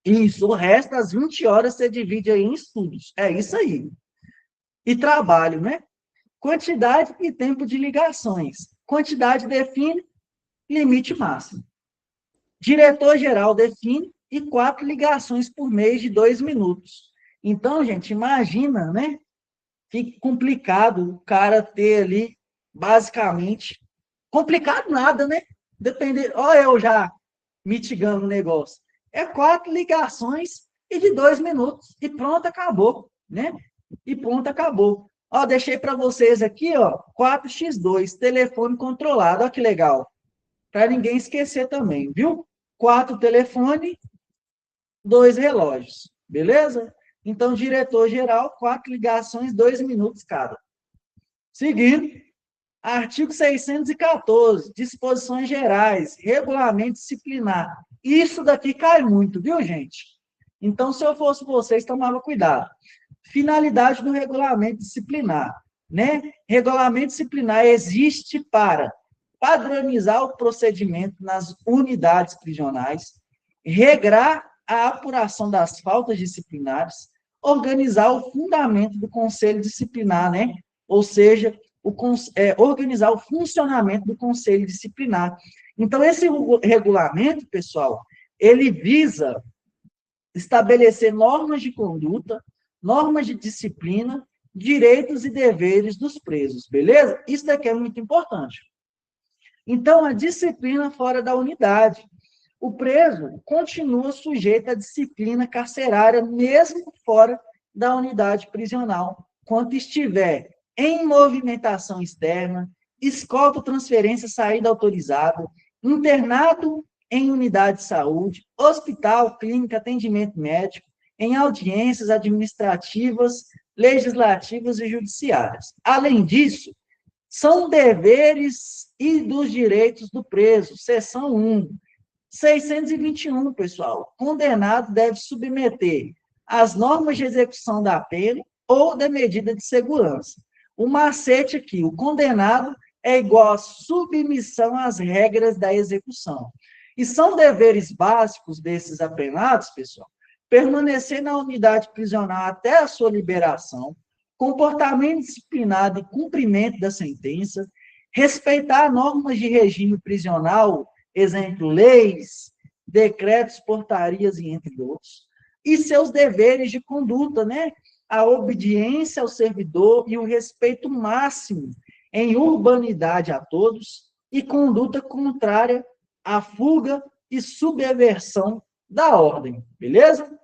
A: Isso, o resto das 20 horas você divide aí em estudos. É isso aí. E trabalho, né? Quantidade e tempo de ligações. Quantidade define limite máximo. Diretor-geral define e 4 ligações por mês de 2 minutos. Então, gente, imagina, né? Fica complicado o cara ter ali, basicamente, complicado nada, né? Depender, olha eu já mitigando o negócio. É 4 ligações e de 2 minutos. E pronto, acabou, né? E pronto, acabou. Ó, deixei para vocês aqui, ó, 4x2, telefone controlado. Olha que legal. Para ninguém esquecer também, viu? 4 telefone, 2 relógios. Beleza? Então, diretor-geral, 4 ligações, 2 minutos cada. Seguindo, artigo 614, disposições gerais, regulamento disciplinar. Isso daqui cai muito, viu, gente? Então, se eu fosse vocês, tomava cuidado. Finalidade do regulamento disciplinar, né? Regulamento disciplinar existe para padronizar o procedimento nas unidades prisionais, regrar a apuração das faltas disciplinares, organizar o fundamento do conselho disciplinar, né? Ou seja, organizar o funcionamento do conselho disciplinar. Então, esse regulamento, pessoal, ele visa estabelecer normas de conduta, normas de disciplina direitos e deveres dos presos, beleza? Isso daqui é muito importante. Então, a disciplina fora da unidade. O preso continua sujeito à disciplina carcerária, mesmo fora da unidade prisional, quando estiver em movimentação externa, escolta, transferência, saída autorizada, internado em unidade de saúde, hospital, clínica, atendimento médico, em audiências administrativas, legislativas e judiciárias. Além disso, são deveres e dos direitos do preso, seção 1. 621, pessoal. Condenado deve submeter às normas de execução da pena ou da medida de segurança. O macete aqui, o condenado é igual a submissão às regras da execução. E são deveres básicos desses apenados, pessoal, permanecer na unidade prisional até a sua liberação, comportamento disciplinado e cumprimento da sentença, respeitar normas de regime prisional, exemplo, leis, decretos, portarias e entre outros, e seus deveres de conduta, né? A obediência ao servidor e o respeito máximo em urbanidade a todos e conduta contrária à fuga e subversão da ordem, beleza?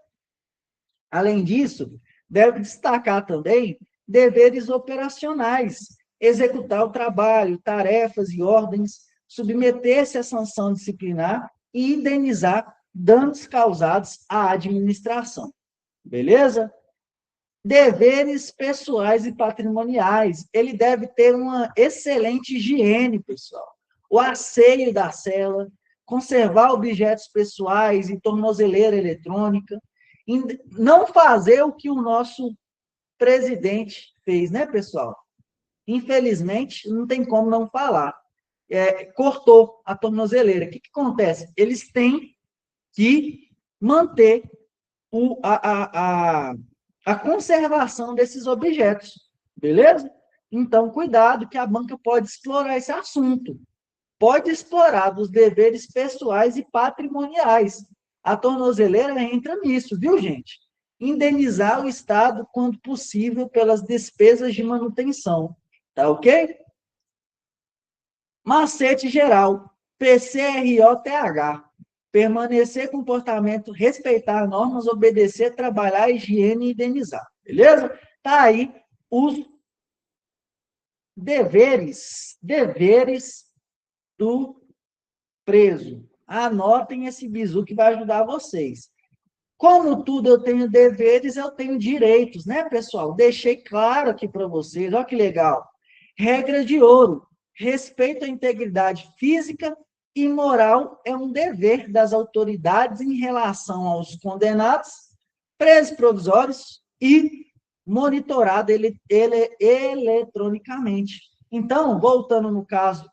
A: Além disso, deve destacar também deveres operacionais, executar o trabalho, tarefas e ordens, submeter-se à sanção disciplinar e indenizar danos causados à administração. Beleza? Deveres pessoais e patrimoniais. Ele deve ter uma excelente higiene, pessoal. O asseio da cela, conservar objetos pessoais e tornozeleira eletrônica, não fazer o que o nosso presidente fez, né, pessoal? Infelizmente, não tem como não falar. Cortou a tornozeleira. O que acontece? Eles têm que manter a conservação desses objetos, beleza? Então, cuidado, que a banca pode explorar esse assunto. Pode explorar dos deveres pessoais e patrimoniais. A tornozeleira entra nisso, viu, gente? Indenizar o Estado, quando possível, pelas despesas de manutenção. Tá ok? Macete geral. PCROTH. Permanecer comportamento, respeitar normas, obedecer, trabalhar, higiene e indenizar. Beleza? Tá aí os deveres do preso. Anotem esse bizu que vai ajudar vocês. Como tudo eu tenho deveres, eu tenho direitos, né, pessoal? Deixei claro aqui para vocês, olha que legal. Regra de ouro: respeito à integridade física e moral é um dever das autoridades em relação aos condenados, presos provisórios e monitorado eletronicamente. Então, voltando no caso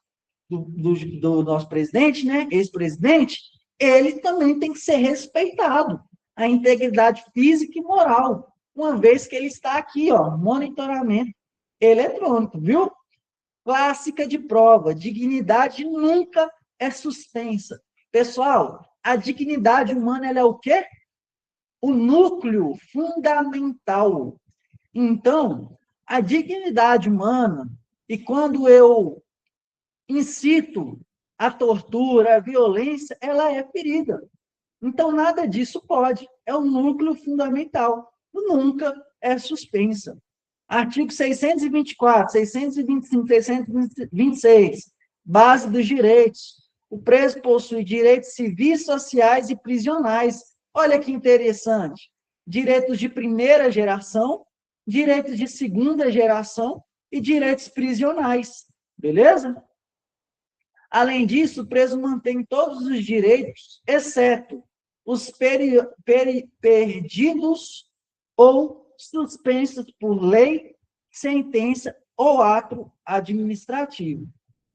A: do nosso presidente, né, ex-presidente, ele também tem que ser respeitado, a integridade física e moral, uma vez que ele está aqui, ó, monitoramento eletrônico, viu? Clássica de prova, dignidade nunca é suspensa. Pessoal, a dignidade humana, ela é o quê? O núcleo fundamental. Então, a dignidade humana, e quando eu incito a tortura, a violência, ela é ferida. Então, nada disso pode. É o núcleo fundamental. Nunca é suspensa. Artigo 624, 625, 626, base dos direitos. O preso possui direitos civis, sociais e prisionais. Olha que interessante. Direitos de primeira geração, direitos de segunda geração e direitos prisionais. Beleza? Além disso, o preso mantém todos os direitos, exceto os perdidos ou suspensos por lei, sentença ou ato administrativo,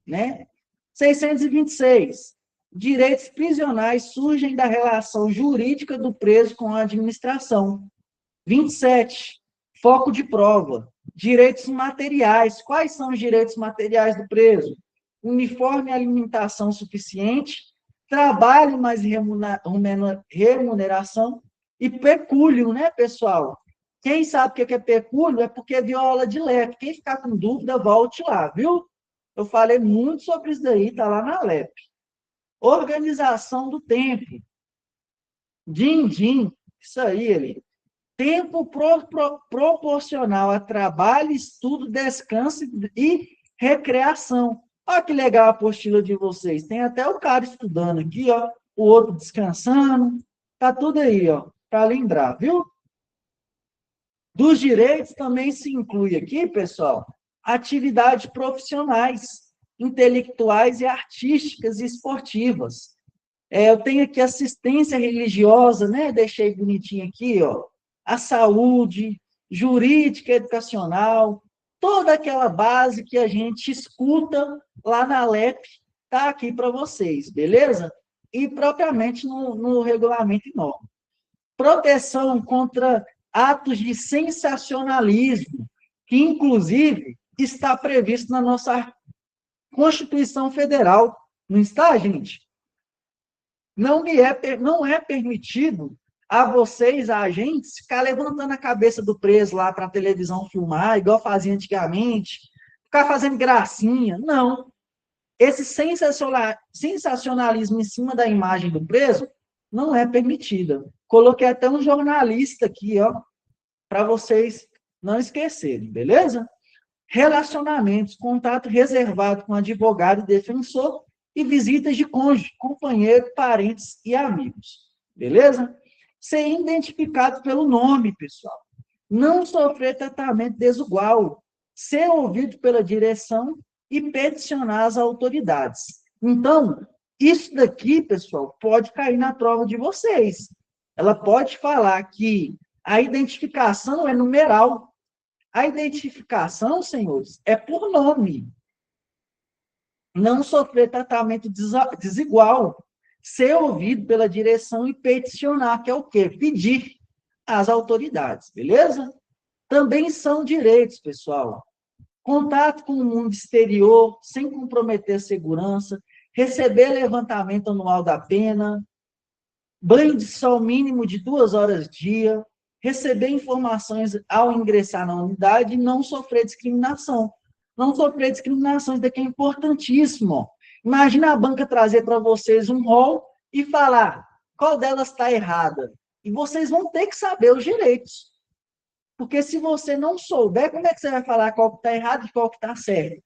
A: né? 626. Direitos prisionais surgem da relação jurídica do preso com a administração. 27. Foco de prova. Direitos materiais. Quais são os direitos materiais do preso? Uniforme e alimentação suficiente, trabalho mais remuneração e pecúlio, né, pessoal? Quem sabe o que é pecúlio é porque viu a aula de LEP. Quem ficar com dúvida, volte lá, viu? Eu falei muito sobre isso daí, tá lá na LEP. Organização do tempo. Din, isso aí, ali. Tempo proporcional a trabalho, estudo, descanso e recreação. Olha que legal a apostila de vocês. Tem até o cara estudando aqui, ó, o outro descansando. Tá tudo aí, ó, para lembrar, viu? Dos direitos também se inclui aqui, pessoal, atividades profissionais, intelectuais e artísticas e esportivas. Eu tenho aqui assistência religiosa, né? Deixei bonitinho aqui, ó. A saúde, jurídica, educacional, toda aquela base que a gente escuta lá na LEP, tá aqui para vocês, beleza? E propriamente no regulamento e norma. Proteção contra atos de sensacionalismo, que inclusive está previsto na nossa Constituição Federal. Não está, gente? Não é permitido a vocês, a agentes, ficar levantando a cabeça do preso lá para a televisão filmar, igual fazia antigamente, ficar fazendo gracinha. Não. Esse sensacionalismo em cima da imagem do preso não é permitido. Coloquei até um jornalista aqui, ó, para vocês não esquecerem, beleza? Relacionamentos, contato reservado com advogado e defensor e visitas de cônjuge, companheiro, parentes e amigos. Beleza? Ser identificado pelo nome, pessoal. Não sofrer tratamento desigual. Ser ouvido pela direção e peticionar as autoridades. Então, isso daqui, pessoal, pode cair na prova de vocês. Ela pode falar que a identificação é numeral. A identificação, senhores, é por nome. Não sofrer tratamento desigual. Ser ouvido pela direção e peticionar, que é o quê? Pedir às autoridades, beleza? Também são direitos, pessoal. Contato com o mundo exterior, sem comprometer a segurança, receber levantamento anual da pena, banho de sol mínimo de 2 horas dia, receber informações ao ingressar na unidade e não sofrer discriminação. Não sofrer discriminação, isso daqui é importantíssimo. Imagina a banca trazer para vocês um rol e falar qual delas está errada. E vocês vão ter que saber os direitos. Porque se você não souber, como é que você vai falar qual que está errado e qual que está certo?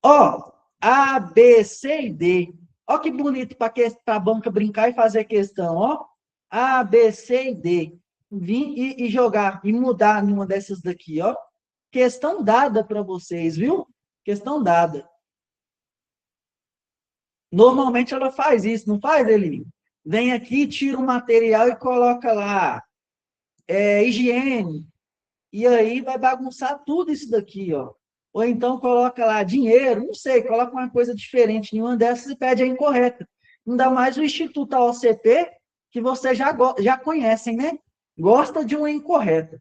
A: Ó, A, B, C e D. Ó que bonito para a banca brincar e fazer questão, ó. A, B, C e D. Vir e jogar, e mudar numa dessas daqui, ó. Questão dada para vocês, viu? Questão dada. Normalmente ela faz isso, não faz, Eli? Vem aqui, tira o material e coloca lá higiene. E aí vai bagunçar tudo isso daqui, ó. Ou então coloca lá dinheiro, não sei, coloca uma coisa diferente em uma dessas e pede a incorreta. Ainda mais o Instituto AOCP, que vocês já conhecem, né? Gosta de uma incorreta.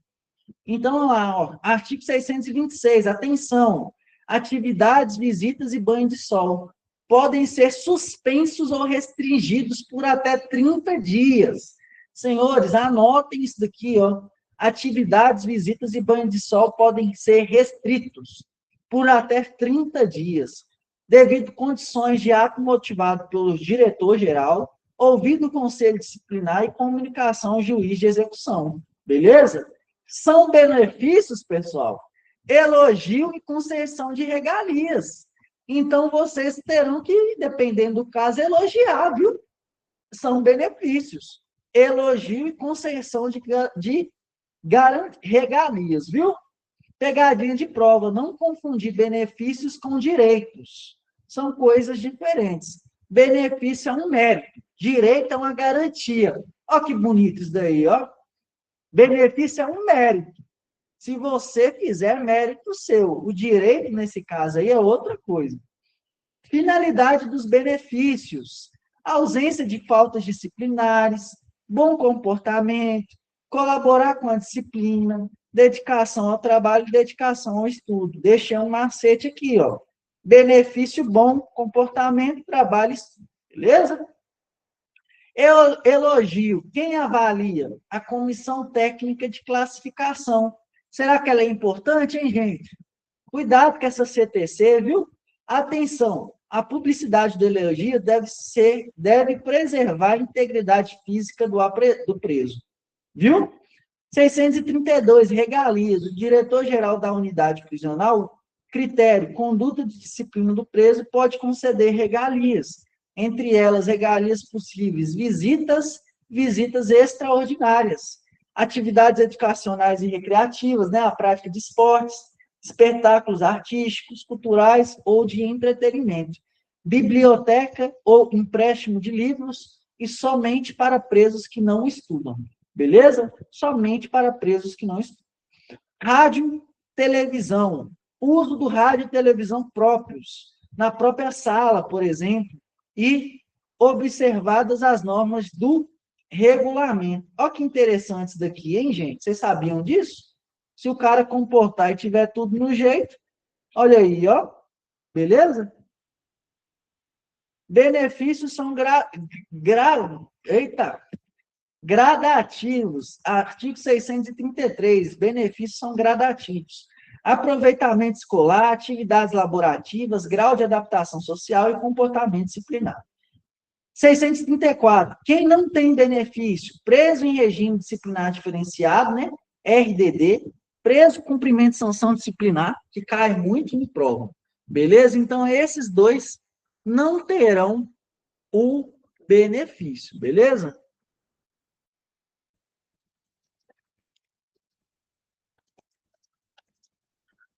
A: Então, lá, ó, artigo 626, atenção, atividades, visitas e banho de sol podem ser suspensos ou restringidos por até 30 dias. Senhores, anotem isso daqui, ó. Atividades, visitas e banho de sol podem ser restritos por até 30 dias, devido a condições de ato motivado pelo diretor-geral, ouvido o conselho disciplinar e comunicação ao juiz de execução. Beleza? São benefícios, pessoal, elogio e concessão de regalias. Então, vocês terão que, dependendo do caso, elogiar, viu? São benefícios. Elogio e concessão de regalias, viu? Pegadinha de prova, não confundir benefícios com direitos. São coisas diferentes. Benefício é um mérito, direito é uma garantia. Olha que bonito isso daí, ó. Benefício é um mérito. Se você fizer, mérito seu. O direito, nesse caso aí, é outra coisa. Finalidade dos benefícios. Ausência de faltas disciplinares, bom comportamento, colaborar com a disciplina, dedicação ao trabalho e dedicação ao estudo. Deixei um macete aqui, ó. Benefício bom, comportamento, trabalho e estudo. Beleza? Eu elogio. Quem avalia? A comissão técnica de classificação. Será que ela é importante, hein, gente? Cuidado com essa CTC, viu? Atenção, a publicidade do elogio deve preservar a integridade física do preso, viu? 632, regalias. O diretor-geral da unidade prisional, critério, conduta de disciplina do preso, pode conceder regalias, entre elas regalias possíveis, visitas extraordinárias, atividades educacionais e recreativas, né, a prática de esportes, espetáculos artísticos, culturais ou de entretenimento, biblioteca ou empréstimo de livros, e somente para presos que não estudam. Beleza? Somente para presos que não estudam. Rádio, televisão. Uso do rádio e televisão próprios, na própria sala, por exemplo, e observadas as normas do regulamento. Olha que interessante isso daqui, hein, gente? Vocês sabiam disso? Se o cara comportar e tiver tudo no jeito, olha aí, ó. Beleza? Benefícios são gradativos. Artigo 633. Benefícios são gradativos. Aproveitamento escolar, atividades laborativas, grau de adaptação social e comportamento disciplinar. 634. Quem não tem benefício, preso em regime disciplinar diferenciado, né? RDD, preso cumprimento de sanção disciplinar, que cai muito em prova. Beleza? Então, esses dois não terão o benefício. Beleza?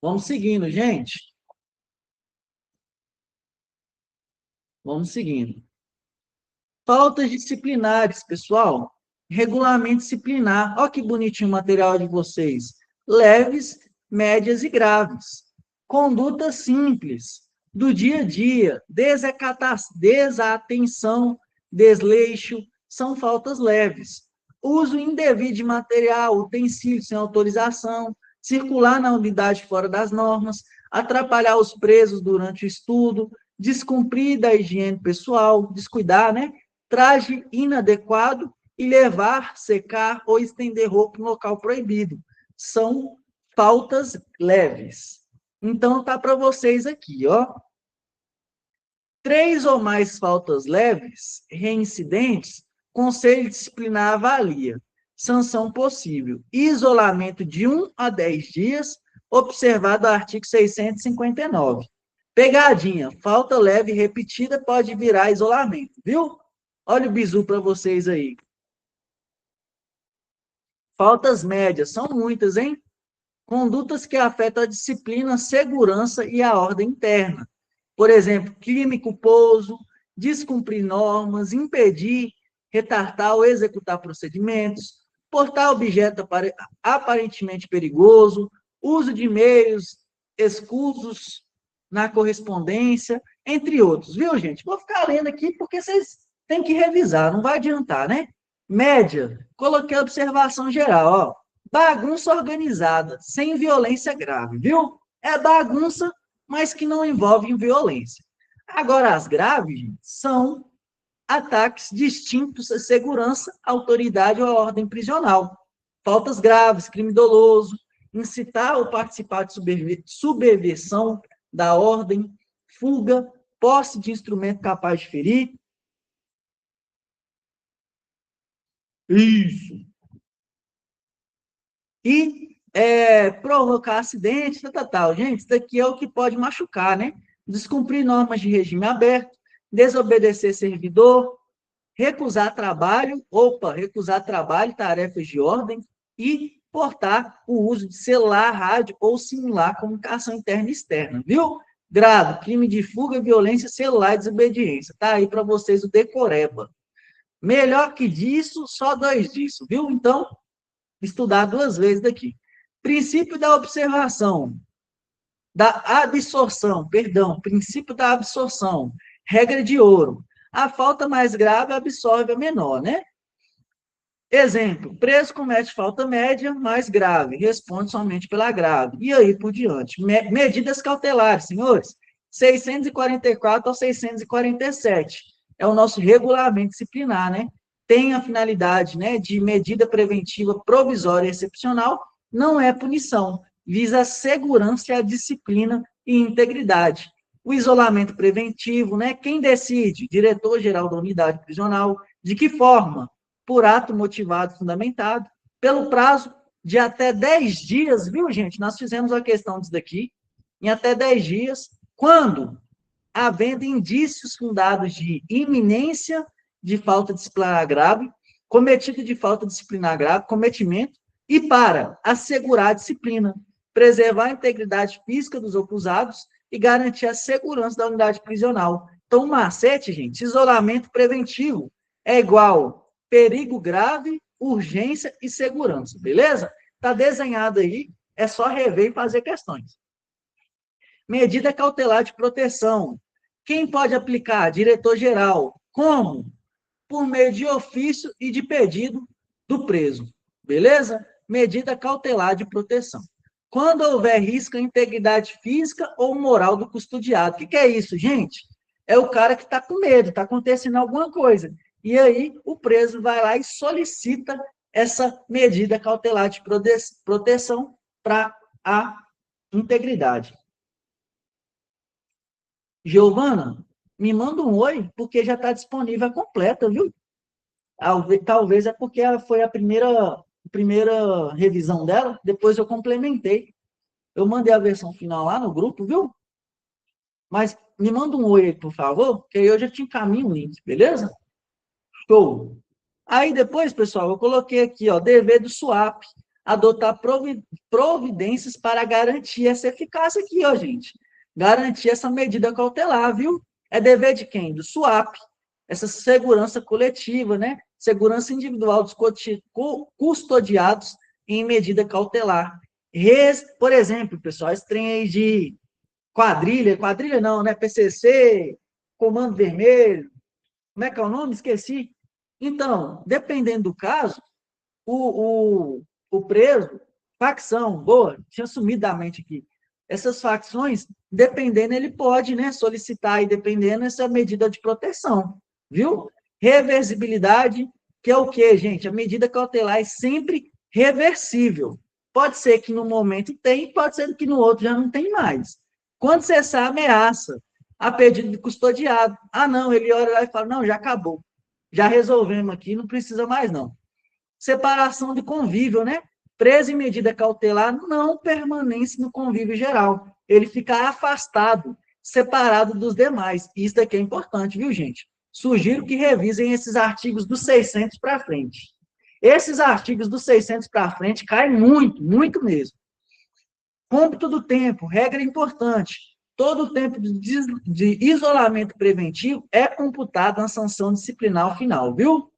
A: Vamos seguindo, gente. Vamos seguindo. Faltas disciplinares, pessoal. Regulamento disciplinar. Olha que bonitinho o material de vocês. Leves, médias e graves. Conduta simples, do dia a dia. Desatenção, desleixo, são faltas leves. Uso indevido de material, utensílio sem autorização, circular na unidade fora das normas, atrapalhar os presos durante o estudo, descumprir da higiene pessoal, descuidar, né? Traje inadequado e levar, secar ou estender roupa em local proibido. São faltas leves. Então, tá para vocês aqui, ó. 3 ou mais faltas leves, reincidentes, conselho disciplinar avalia. Sanção possível. Isolamento de 1 a 10 dias, observado o artigo 659. Pegadinha, falta leve repetida pode virar isolamento, viu? Olha o bizu para vocês aí. Faltas médias, são muitas, hein? Condutas que afetam a disciplina, a segurança e a ordem interna. Por exemplo, crime culposo, descumprir normas, impedir, retardar ou executar procedimentos, portar objeto aparentemente perigoso, uso de meios escusos na correspondência, entre outros. Viu, gente? Vou ficar lendo aqui porque vocês têm que revisar, não vai adiantar, né? Média, coloquei a observação geral, ó. Bagunça organizada, sem violência grave, viu? É bagunça, mas que não envolve violência. Agora, as graves, gente, são ataques distintos à segurança, autoridade ou à ordem prisional. Faltas graves, crime doloso, incitar ou participar de subversão da ordem, fuga, posse de instrumento capaz de ferir. Isso. E provocar acidente, tal. Gente, isso daqui é o que pode machucar, né? Descumprir normas de regime aberto, desobedecer servidor, recusar trabalho, tarefas de ordem e portar o uso de celular, rádio ou simular comunicação interna e externa, viu? Grave, crime de fuga, violência celular e desobediência. Tá aí para vocês o decoreba. Melhor que disso, só 2 disso, viu? Então, estudar 2 vezes daqui. Princípio da observação, princípio da absorção, regra de ouro. A falta mais grave absorve a menor, né? Exemplo, preso comete falta média mais grave, responde somente pela grave. E aí por diante. Medidas cautelares, senhores, 644 ao 647. É o nosso regulamento disciplinar, né? tem a finalidade, né, de medida preventiva provisória e excepcional, não é punição, visa a segurança e a disciplina e integridade. O isolamento preventivo, né, quem decide? Diretor-geral da unidade prisional. De que forma? Por ato motivado fundamentado, pelo prazo de até 10 dias, viu, gente? Nós fizemos a questão disso daqui, em até 10 dias, quando havendo indícios fundados de iminência de falta disciplinar grave, cometido de falta disciplinar grave, cometimento, e para assegurar a disciplina, preservar a integridade física dos acusados e garantir a segurança da unidade prisional. Então, o macete, gente, isolamento preventivo é igual perigo grave, urgência e segurança, beleza? Está desenhado aí, é só rever e fazer questões. Medida cautelar de proteção. Quem pode aplicar? Diretor-geral. Como? Por meio de ofício e de pedido do preso. Beleza? Medida cautelar de proteção. Quando houver risco à integridade física ou moral do custodiado. O que é isso, gente? É o cara que está com medo, está acontecendo alguma coisa. E aí o preso vai lá e solicita essa medida cautelar de proteção para a integridade. Giovana, me manda um oi, porque já está disponível a completa, viu? Talvez é porque foi a primeira revisão dela, depois eu complementei. Eu mandei a versão final lá no grupo, viu? Mas me manda um oi aí, por favor, que aí eu já te encaminho o link, beleza? Show! Aí depois, pessoal, eu coloquei aqui, ó, dever do SUAP, adotar providências para garantir essa eficácia aqui, ó, gente. Garantir essa medida cautelar, viu? É dever de quem? Do SUAP. Essa segurança coletiva, né? Segurança individual dos custodiados em medida cautelar. Por exemplo, pessoal, esse trem aí de quadrilha não, né? PCC, Comando Vermelho, como é que é o nome? Esqueci. Então, dependendo do caso, o preso, facção, boa, tinha sumido da mente aqui. Essas facções, dependendo, ele pode, né, solicitar, e dependendo, essa medida de proteção, viu? Reversibilidade, que é o quê, gente? A medida cautelar é sempre reversível. Pode ser que no momento tem, pode ser que no outro já não tem mais. Quando cessar a ameaça, a pedido do custodiado, não, ele olha lá e fala, não, já acabou. Já resolvemos aqui, não precisa mais, não. Separação de convívio, né? Preso em medida cautelar não permanece no convívio geral. Ele fica afastado, separado dos demais. Isso daqui é importante, viu, gente? Sugiro que revisem esses artigos dos 600 para frente. Esses artigos dos 600 para frente caem muito, muito mesmo. Cômputo do tempo, regra importante. Todo o tempo de isolamento preventivo é computado na sanção disciplinar final, viu?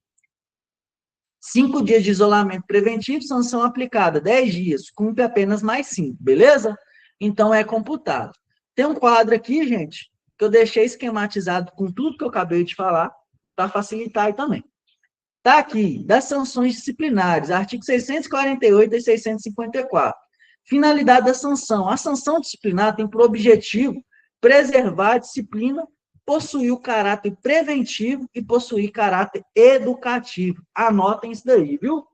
A: 5 dias de isolamento preventivo, sanção aplicada, 10 dias, cumpre apenas mais 5, beleza? Então, é computado. Tem um quadro aqui, gente, que eu deixei esquematizado com tudo que eu acabei de falar, para facilitar aí também. Está aqui, das sanções disciplinares, artigo 648 e 654. Finalidade da sanção. A sanção disciplinar tem por objetivo preservar a disciplina, possuir o caráter preventivo e possuir caráter educativo. Anotem isso daí, viu?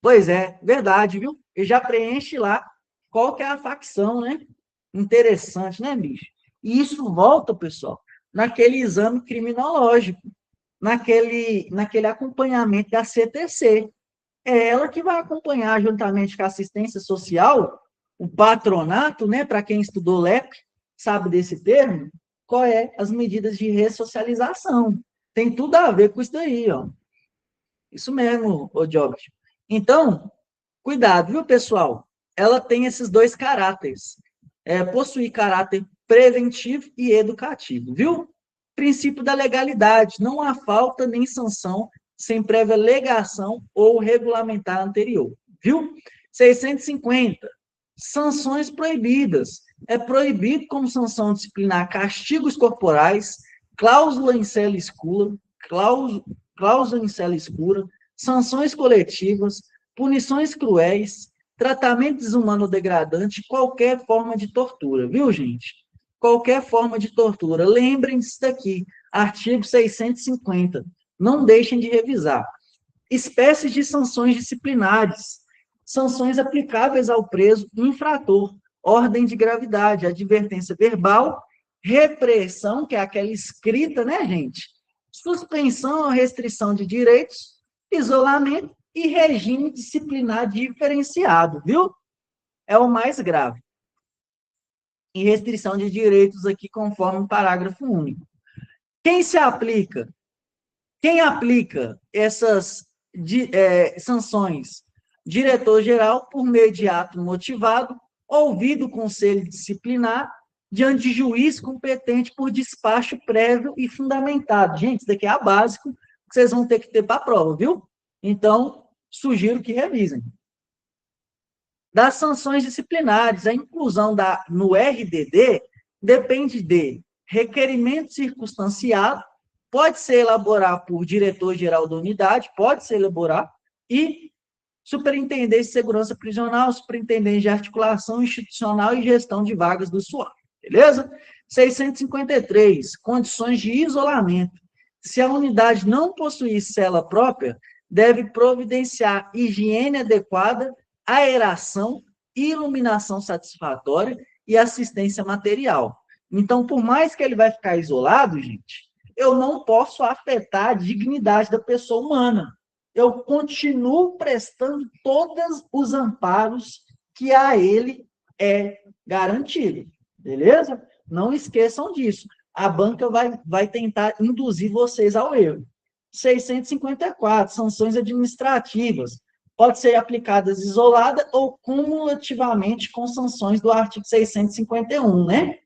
A: Pois é, verdade, viu? E já preenche lá qual que é a facção, né? Interessante, né, bicho? E isso volta, pessoal, naquele exame criminológico, naquele acompanhamento da CTC. É ela que vai acompanhar, juntamente com a assistência social, o patronato, né, para quem estudou LEP, sabe desse termo, qual é as medidas de ressocialização. Tem tudo a ver com isso daí, ó. Isso mesmo, ô Jobs. Então, cuidado, viu, pessoal? Ela tem esses dois caráteres. Possuir caráter preventivo e educativo, viu? Princípio da legalidade. Não há falta nem sanção sem prévia alegação ou regulamentar anterior, viu? 650. Sanções proibidas. É proibido como sanção disciplinar castigos corporais, cláusula em cela escura, cláusula em cela escura, sanções coletivas, punições cruéis, tratamento desumano ou degradante, qualquer forma de tortura, viu, gente? qualquer forma de tortura. Lembrem-se daqui, artigo 650. Não deixem de revisar. Espécies de sanções disciplinares. Sanções aplicáveis ao preso infrator. Ordem de gravidade, advertência verbal, repressão, que é aquela escrita, né, gente? Suspensão ou restrição de direitos, isolamento e regime disciplinar diferenciado, viu? É o mais grave. E restrição de direitos aqui, conforme o parágrafo único. Quem se aplica? Quem aplica essas sanções? Diretor-geral, por meio de ato motivado, ouvido o conselho disciplinar, diante de juiz competente por despacho prévio e fundamentado. Gente, isso daqui é a básico que vocês vão ter que ter para a prova, viu? Então, sugiro que revisem. Das sanções disciplinares, a inclusão no RDD depende de requerimento circunstanciado, pode ser elaborado por diretor-geral da unidade, pode ser elaborado, e superintendente de segurança prisional, superintendente de articulação institucional e gestão de vagas do SUAP, beleza? 653, condições de isolamento. Se a unidade não possuir cela própria, deve providenciar higiene adequada, aeração, iluminação satisfatória e assistência material. Então, por mais que ele vai ficar isolado, gente, eu não posso afetar a dignidade da pessoa humana. Eu continuo prestando todos os amparos que a ele é garantido, beleza? Não esqueçam disso. A banca vai tentar induzir vocês ao erro. 654, sanções administrativas. Pode ser aplicadas isolada ou cumulativamente com sanções do artigo 651, né?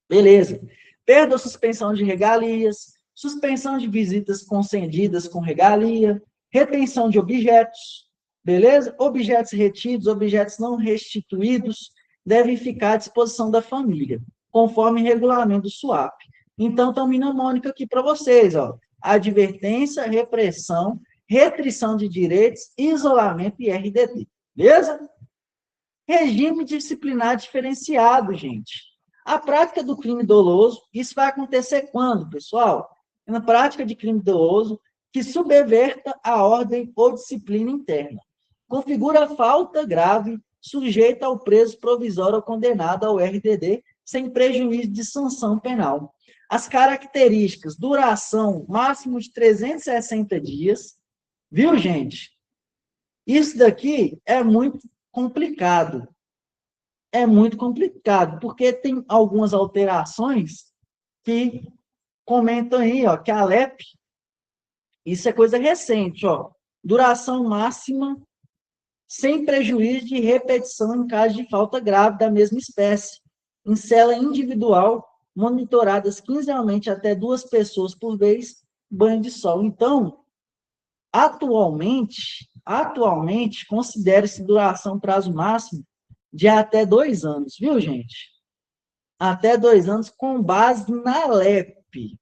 A: Beleza. Perda ou suspensão de regalias, suspensão de visitas concedidas com regalia, retenção de objetos, beleza? Objetos retidos, objetos não restituídos, devem ficar à disposição da família, conforme regulamento do SUAP. Então, está mnemônica aqui para vocês, ó. Advertência, repressão, restrição de direitos, isolamento e RDD, beleza? Regime disciplinar diferenciado, gente. A prática do crime doloso, isso vai acontecer quando, pessoal? Na prática de crime doloso que subverta a ordem ou disciplina interna. Configura falta grave, sujeita ao preso provisório ou condenado ao RDD, sem prejuízo de sanção penal. As características, duração máximo de 360 dias, viu, gente? Isso daqui é muito complicado. É muito complicado, porque tem algumas alterações que comentam aí, ó, que a LEP, isso é coisa recente, ó, duração máxima sem prejuízo de repetição em caso de falta grave da mesma espécie, em cela individual, monitoradas quinzenalmente até 2 pessoas por vez, banho de sol. Então, atualmente considera-se duração prazo máximo de até 2 anos, viu, gente? Até 2 anos com base na LEP.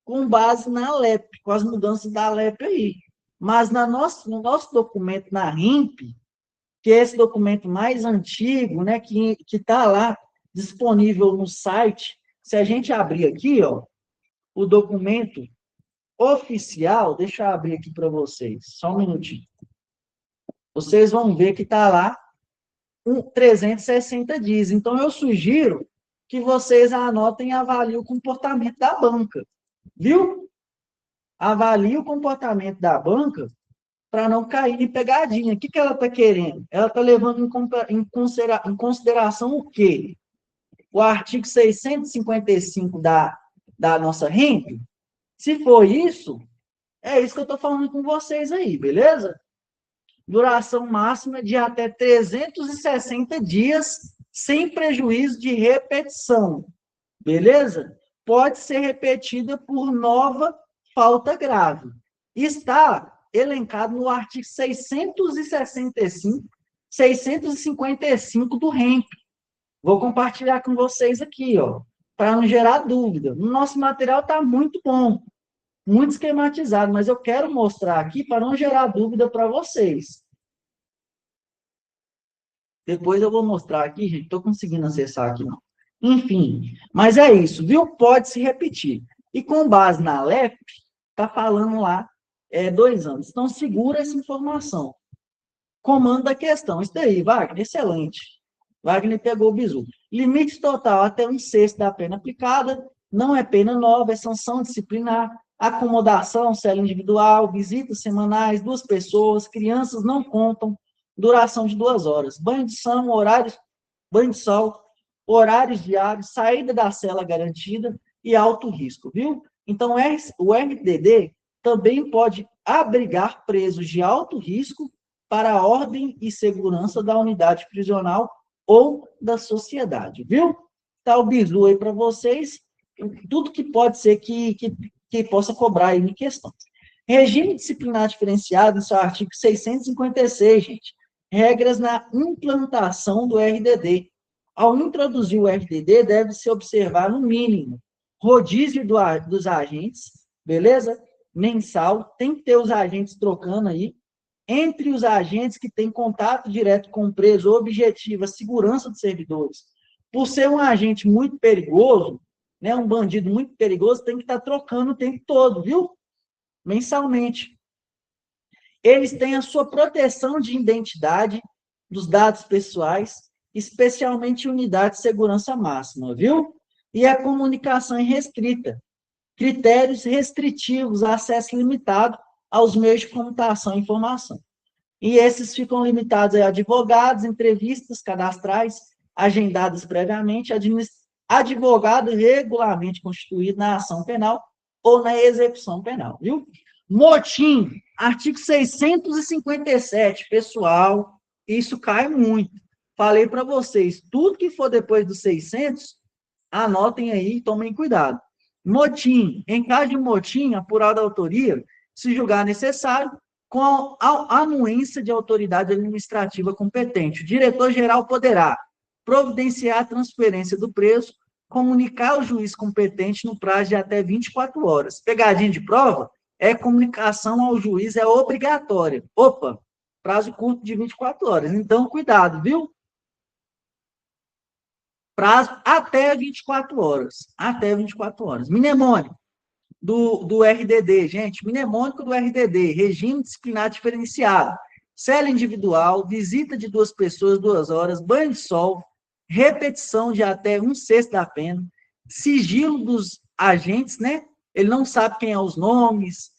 A: Com base na LEP, com as mudanças da LEP aí. Mas no nosso documento, na RIMP, que é esse documento mais antigo, né, que está lá disponível no site, se a gente abrir aqui, ó, o documento oficial, deixa eu abrir aqui para vocês, só um minutinho. Vocês vão ver que está lá 360 dias. Então, eu sugiro que vocês anotem e avaliem o comportamento da banca. Viu? Avalie o comportamento da banca para não cair em pegadinha. O que ela está querendo? Ela está levando em consideração o quê? O artigo 655 da nossa RIMP? Se for isso, é isso que eu estou falando com vocês aí, beleza? Duração máxima de até 360 dias, sem prejuízo de repetição, beleza? Pode ser repetida por nova falta grave. Está elencado no artigo 655 do REMP. Vou compartilhar com vocês aqui, ó, para não gerar dúvida. O nosso material está muito bom, muito esquematizado, mas eu quero mostrar aqui para não gerar dúvida para vocês. Depois eu vou mostrar aqui, gente, estou conseguindo acessar aqui, não. Enfim, mas é isso, viu? Pode se repetir. E com base na LEP, está falando lá 2 anos. Então, segura essa informação. Comando da questão. Isso daí, Wagner, excelente. Wagner pegou o bizu. Limite total até 1/6 da pena aplicada. Não é pena nova, é sanção disciplinar. Acomodação, cela individual, visitas semanais, 2 pessoas, crianças não contam, duração de 2 horas. Banho de sol, horários, banho de sol, horários diários, saída da cela garantida e alto risco, viu? Então, o RDD também pode abrigar presos de alto risco para a ordem e segurança da unidade prisional ou da sociedade, viu? Tá o bizu aí para vocês, tudo que pode ser que possa cobrar aí em questão. Regime disciplinar diferenciado, isso é o artigo 656, gente. Regras na implantação do RDD. Ao introduzir o RDD, deve-se observar, no mínimo, rodízio dos agentes, beleza? Mensal, tem que ter os agentes trocando aí. Entre os agentes que têm contato direto com o preso, o objetivo, a segurança dos servidores. Por ser um agente muito perigoso, né, um bandido muito perigoso, tem que estar trocando o tempo todo, viu? Mensalmente. Eles têm a sua proteção de identidade dos dados pessoais, especialmente unidade de segurança máxima, viu? E a comunicação irrestrita. Critérios restritivos, acesso limitado aos meios de comutação e informação. E esses ficam limitados a advogados, entrevistas cadastrais, agendadas previamente, advogado regularmente constituído na ação penal ou na execução penal, viu? Motim, artigo 657, pessoal, isso cai muito. Falei para vocês, tudo que for depois dos 600, anotem aí e tomem cuidado. Motim, em caso de motim, apurada a autoria, se julgar necessário, com a anuência de autoridade administrativa competente. O diretor-geral poderá providenciar a transferência do preso, comunicar ao juiz competente no prazo de até 24 horas. Pegadinha de prova é comunicação ao juiz, é obrigatória. Opa, prazo curto de 24 horas. Então, cuidado, viu? Prazo até 24 horas. Até 24 horas. Mnemônico do RDD, gente. Mnemônico do RDD. Regime disciplinar diferenciado. Cela individual, visita de 2 pessoas, 2 horas, banho de sol, repetição de até 1/6 da pena, sigilo dos agentes, né? Ele não sabe quem é os nomes,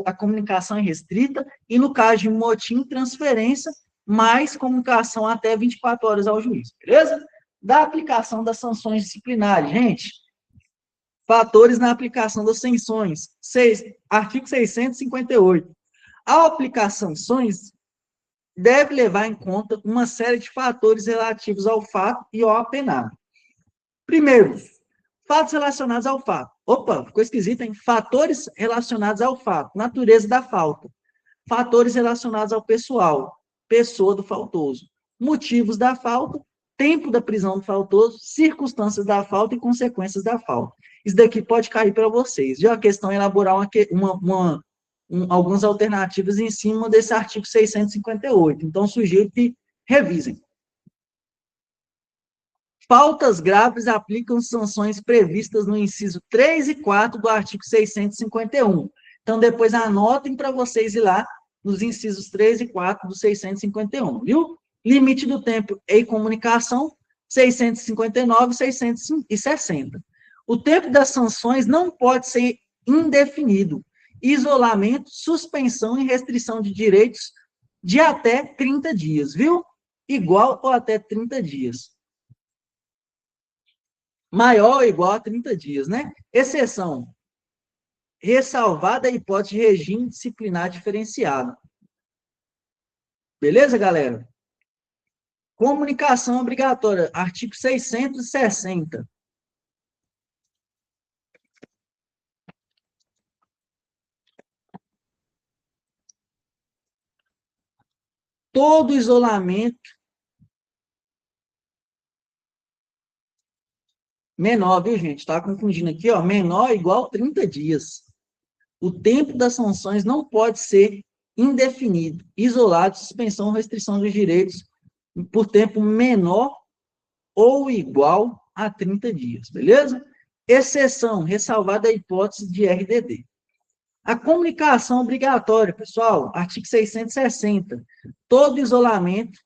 A: a comunicação é restrita, e no caso de motim, transferência, mais comunicação até 24 horas ao juiz, beleza? Da aplicação das sanções disciplinares, gente, fatores na aplicação das sanções, artigo 658. Ao aplicar sanções, deve levar em conta uma série de fatores relativos ao fato e ao apenado. Primeiro, fatos relacionados ao fato. Opa, ficou esquisito, hein? Fatores relacionados ao fato, natureza da falta. Fatores relacionados ao pessoal, pessoa do faltoso. Motivos da falta, tempo da prisão do faltoso, circunstâncias da falta e consequências da falta. Isso daqui pode cair para vocês. Já a questão é elaborar algumas alternativas em cima desse artigo 658. Então, sugiro que revisem. Faltas graves aplicam sanções previstas no inciso 3 e 4 do artigo 651. Então, depois anotem para vocês ir lá nos incisos 3 e 4 do 651, viu? Limite do tempo em comunicação, 659 e 660. O tempo das sanções não pode ser indefinido. Isolamento, suspensão e restrição de direitos de até 30 dias, viu? Igual ou até 30 dias. Maior ou igual a 30 dias, né? Exceção, ressalvada a hipótese de regime disciplinar diferenciado. Beleza, galera? Comunicação obrigatória, artigo 660. Todo isolamento menor, viu, gente? Tá confundindo aqui, ó. Menor igual a 30 dias. O tempo das sanções não pode ser indefinido, isolado, suspensão ou restrição dos direitos por tempo menor ou igual a 30 dias, beleza? Exceção, ressalvada a hipótese de RDD. A comunicação obrigatória, pessoal, artigo 660. Todo isolamento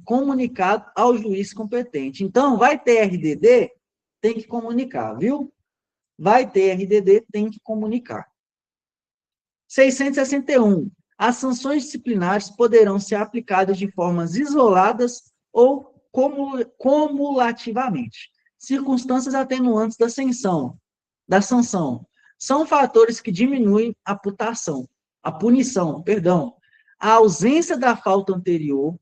A: comunicado ao juiz competente. Então, vai ter RDD, tem que comunicar, viu? Vai ter RDD, tem que comunicar. 661. As sanções disciplinares poderão ser aplicadas de formas isoladas ou cumulativamente. Circunstâncias atenuantes da sanção são fatores que diminuem a punição, perdão. A ausência da falta anterior.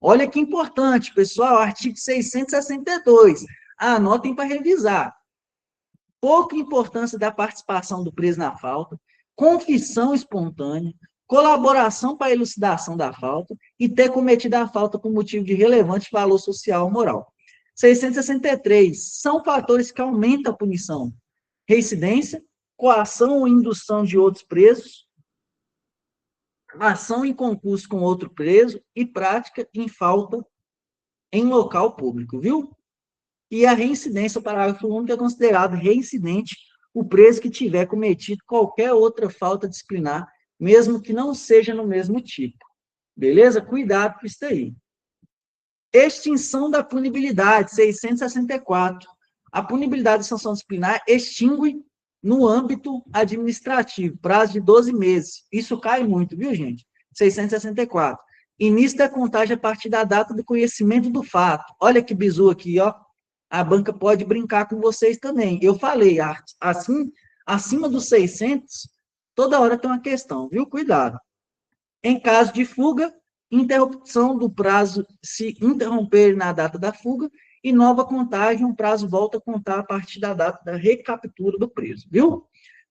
A: Olha que importante, pessoal, artigo 662. Anotem para revisar. Pouca importância da participação do preso na falta, confissão espontânea, colaboração para a elucidação da falta e ter cometido a falta por motivo de relevante valor social ou moral. 663. São fatores que aumentam a punição. Reincidência, coação ou indução de outros presos, ação em concurso com outro preso e prática em falta em local público, viu? E a reincidência, o parágrafo único, é considerado reincidente o preso que tiver cometido qualquer outra falta disciplinar, mesmo que não seja no mesmo tipo. Beleza? Cuidado com isso aí. Extinção da punibilidade, 664. A punibilidade de sanção disciplinar extingue no âmbito administrativo, prazo de 12 meses. Isso cai muito, viu, gente? 664. Início da contagem a partir da data do conhecimento do fato. Olha que bizu aqui, ó. A banca pode brincar com vocês também. Eu falei, assim, acima dos 600, toda hora tem uma questão, viu? Cuidado. Em caso de fuga, interrupção do prazo se interromper na data da fuga e nova contagem, o prazo volta a contar a partir da data da recaptura do preso, viu?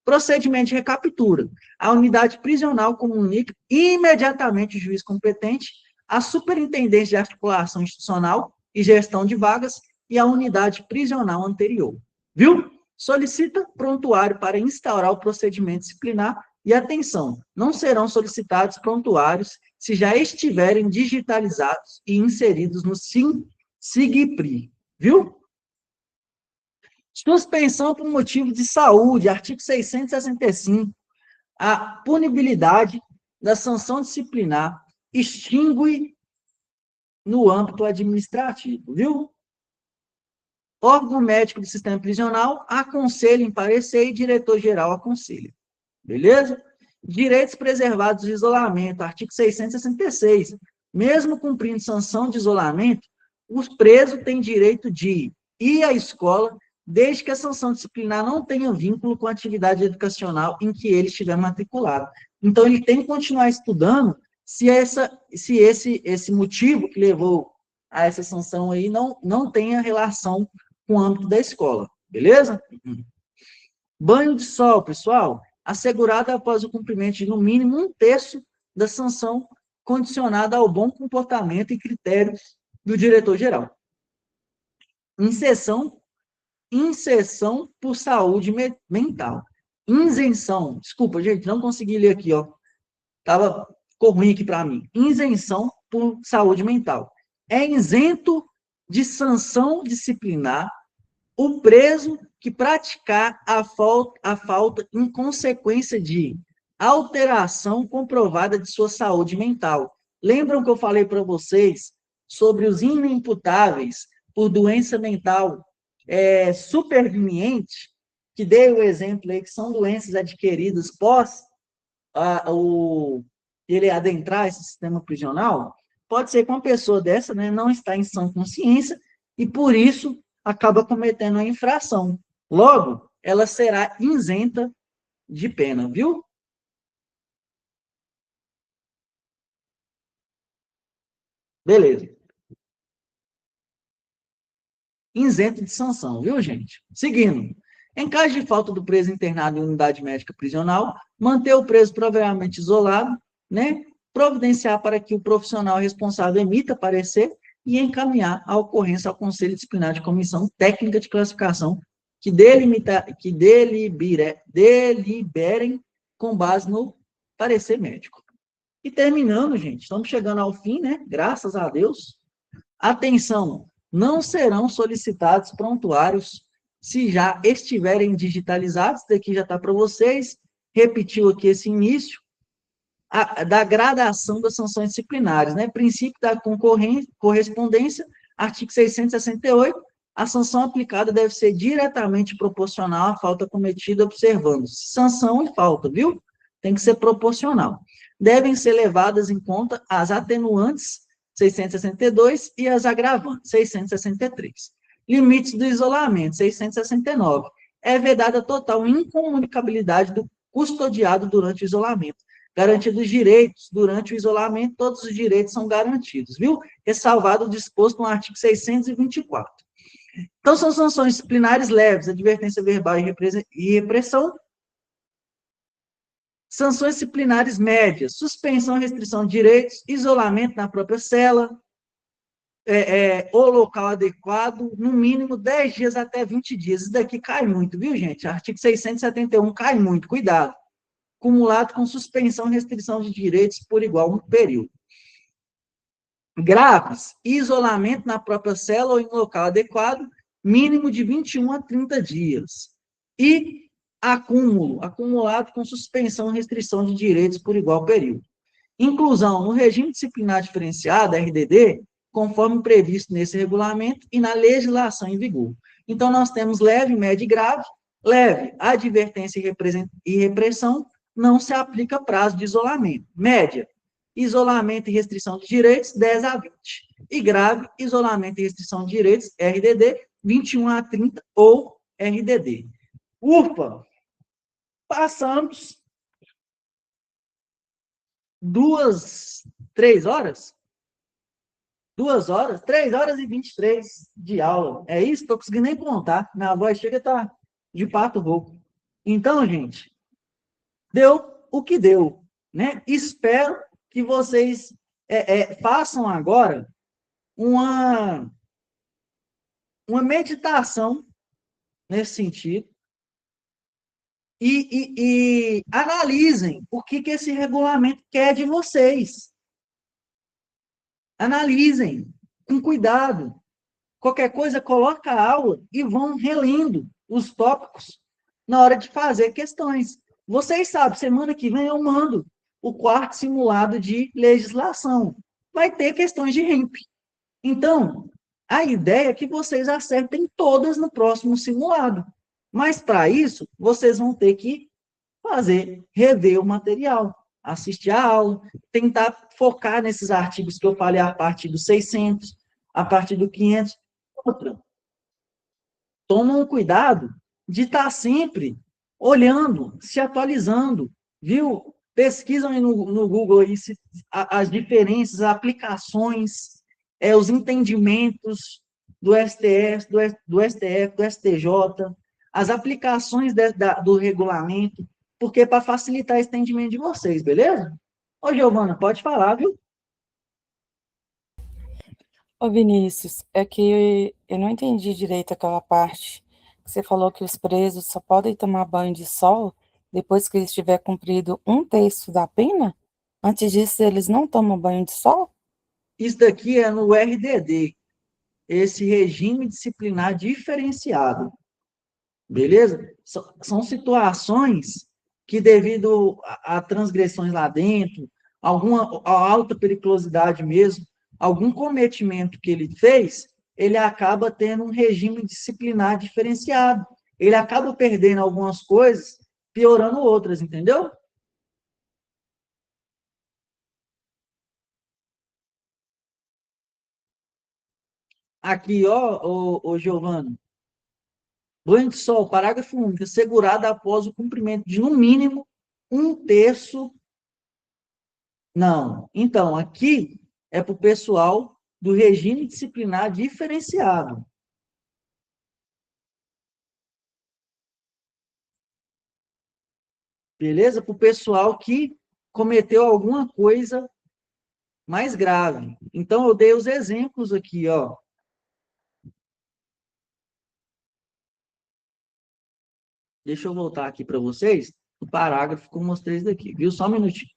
A: Procedimento de recaptura. A unidade prisional comunica imediatamente o juiz competente, a superintendência de articulação institucional e gestão de vagas e a unidade prisional anterior, viu? Solicita prontuário para instaurar o procedimento disciplinar e, atenção, não serão solicitados prontuários se já estiverem digitalizados e inseridos no SIGPRI, viu? Suspensão por motivo de saúde, artigo 665. A punibilidade da sanção disciplinar extingue no âmbito administrativo, viu? Órgão médico do sistema prisional aconselha em parecer e diretor-geral aconselha. Beleza? Direitos preservados de isolamento, artigo 666. Mesmo cumprindo sanção de isolamento, os presos têm direito de ir à escola, desde que a sanção disciplinar não tenha vínculo com a atividade educacional em que ele estiver matriculado. Então, ele tem que continuar estudando se esse motivo que levou a essa sanção aí não tenha relação com o âmbito da escola. Beleza? Banho de sol, pessoal, assegurado após o cumprimento de, no mínimo, 1/3 da sanção condicionada ao bom comportamento e critérios do diretor-geral. Inserção por saúde mental. Isenção, desculpa, gente, não consegui ler aqui, ó. Ficou ruim aqui para mim. Isenção por saúde mental. É isento de sanção disciplinar o preso que praticar a falta em consequência de alteração comprovada de sua saúde mental. Lembram que eu falei para vocês sobre os inimputáveis por doença mental superveniente, que dei o exemplo aí, que são doenças adquiridas pós ele adentrar esse sistema prisional? Pode ser que uma pessoa dessa, né, não está em sã consciência e, por isso, acaba cometendo a infração. Logo, ela será isenta de pena, viu? Beleza. Isento de sanção, viu, gente? Seguindo. Em caso de falta do preso internado em unidade médica prisional, manter o preso provavelmente isolado, né? Providenciar para que o profissional responsável emita parecer e encaminhar a ocorrência ao Conselho Disciplinar de Comissão Técnica de Classificação que deliberem com base no parecer médico. E terminando, gente, estamos chegando ao fim, né? Graças a Deus. Atenção, não serão solicitados prontuários se já estiverem digitalizados. Daqui já está para vocês. Repetiu aqui esse início. Da gradação das sanções disciplinares, né? Princípio da correspondência, artigo 668, a sanção aplicada deve ser diretamente proporcional à falta cometida, observando sanção e falta, viu? Tem que ser proporcional. Devem ser levadas em conta as atenuantes, 662, e as agravantes, 663. Limites do isolamento, 669. É vedada a total incomunicabilidade do custodiado durante o isolamento. Garantidos os direitos, durante o isolamento, todos os direitos são garantidos, viu? Ressalvado o disposto no artigo 624. Então, são sanções disciplinares leves, advertência verbal e repressão. Sanções disciplinares médias, suspensão, restrição de direitos, isolamento na própria cela, o local adequado, no mínimo 10 dias até 20 dias. Isso daqui cai muito, viu, gente? Artigo 671 cai muito, cuidado. Cumulado com suspensão e restrição de direitos por igual período. Graves, isolamento na própria cela ou em local adequado, mínimo de 21 a 30 dias. E acumulado com suspensão e restrição de direitos por igual período. Inclusão no regime disciplinar diferenciado, RDD, conforme previsto nesse regulamento e na legislação em vigor. Então, nós temos leve, médio e grave. Leve, advertência e repressão, não se aplica prazo de isolamento. Média, isolamento e restrição de direitos, 10 a 20. E grave, isolamento e restrição de direitos, RDD, 21 a 30 ou RDD. Ufa! Passamos 3 horas? 3 horas e 23 de aula. É isso? Estou conseguindo nem contar. Minha voz chega a estar de pato rouco. Então, gente, deu o que deu, né? Espero que vocês façam agora uma meditação nesse sentido e analisem o que esse regulamento quer de vocês. Analisem com cuidado. Qualquer coisa, coloca a aula e vão relendo os tópicos na hora de fazer questões. Vocês sabem, semana que vem eu mando o quarto simulado de legislação. Vai ter questões de REMP. Então, a ideia é que vocês acertem todas no próximo simulado. Mas, para isso, vocês vão ter que rever o material, assistir a aula, tentar focar nesses artigos que eu falei a partir do 600, a partir do 500. Outra, tomam cuidado de estar sempre olhando, se atualizando, viu? Pesquisam aí no Google aí as diferenças, as aplicações, os entendimentos do STF, do STF, do STJ, as aplicações do regulamento, porque para facilitar esse entendimento de vocês, beleza? Ô, Giovana, pode falar, viu?
B: Ô Vinícius, é que eu não entendi direito aquela parte que você falou que os presos só podem tomar banho de sol depois que eles tiver cumprido 1/3 da pena? Antes disso, eles não tomam banho de sol?
A: Isso daqui é no RDD, esse regime disciplinar diferenciado, beleza? São situações que, devido a transgressões lá dentro, alguma alta periculosidade mesmo, algum cometimento que ele fez, ele acaba tendo um regime disciplinar diferenciado. Ele acaba perdendo algumas coisas, piorando outras, entendeu? Aqui, ó, Giovana, banho de sol, parágrafo único, assegurado após o cumprimento de, no mínimo, 1/3. Não. Então, aqui é para o pessoal do regime disciplinar diferenciado. Beleza? Para o pessoal que cometeu alguma coisa mais grave. Então, eu dei os exemplos aqui, ó. Deixa eu voltar aqui para vocês, o parágrafo que eu mostrei daqui, viu? Só um minutinho.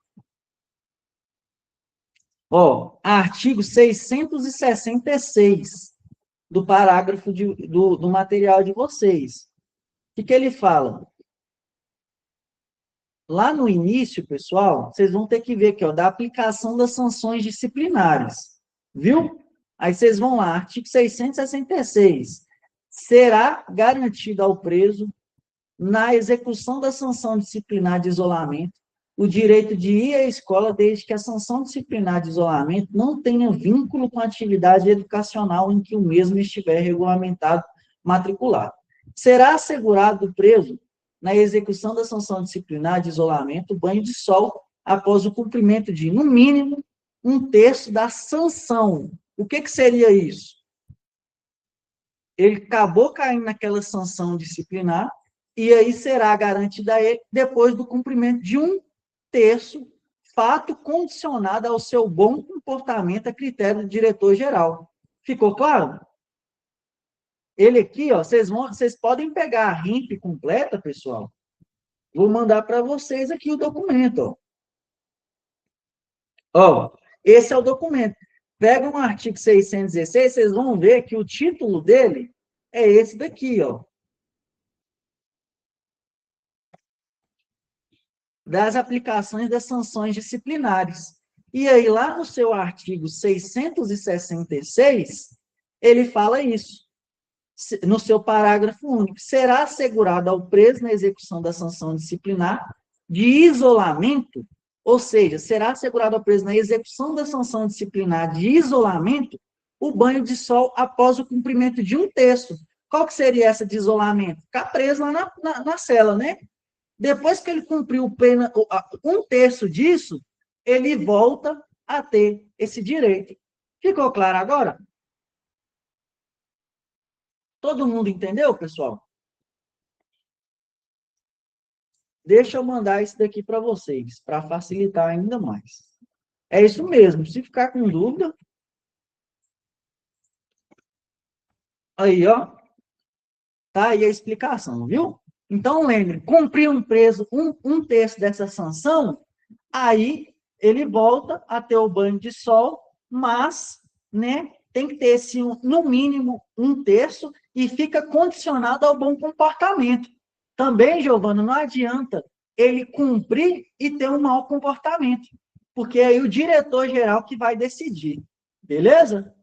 A: Ó, artigo 666 do parágrafo do material de vocês. O que ele fala? Lá no início, pessoal, vocês vão ter que ver aqui, ó, da aplicação das sanções disciplinares. Viu? Aí vocês vão lá, artigo 666. Será garantido ao preso, na execução da sanção disciplinar de isolamento, o direito de ir à escola desde que a sanção disciplinar de isolamento não tenha vínculo com a atividade educacional em que o mesmo estiver regulamentado, matriculado. Será assegurado ao preso, na execução da sanção disciplinar de isolamento, banho de sol após o cumprimento de, no mínimo, um terço da sanção. O que seria isso? Ele acabou caindo naquela sanção disciplinar, e aí será garantida a ele, depois do cumprimento de um terço, fato condicionado ao seu bom comportamento a critério do diretor-geral. Ficou claro? Ele aqui, ó, vocês podem pegar a RIMP completa, pessoal. Vou mandar para vocês aqui o documento, ó. Esse é o documento. Pega um artigo 616, vocês vão ver que o título dele é esse daqui, ó. Das aplicações das sanções disciplinares. E aí, lá no seu artigo 666, ele fala isso, no seu parágrafo único. Será assegurado ao preso na execução da sanção disciplinar de isolamento, ou seja, será assegurado ao preso na execução da sanção disciplinar de isolamento o banho de sol após o cumprimento de um terço. Qual que seria essa de isolamento? Ficar preso lá na cela, né? Depois que ele cumpriu pena, um terço disso, ele volta a ter esse direito. Ficou claro agora? Todo mundo entendeu, pessoal? Deixa eu mandar isso daqui para vocês, para facilitar ainda mais. É isso mesmo. Se ficar com dúvida, aí, ó, tá aí a explicação, viu? Então, lembre, cumprir um preso um terço dessa sanção, aí ele volta a ter o banho de sol, mas, né, tem que ter esse, no mínimo, um terço e fica condicionado ao bom comportamento. Também, Giovana, não adianta ele cumprir e ter um mau comportamento, porque aí o diretor-geral que vai decidir. Beleza?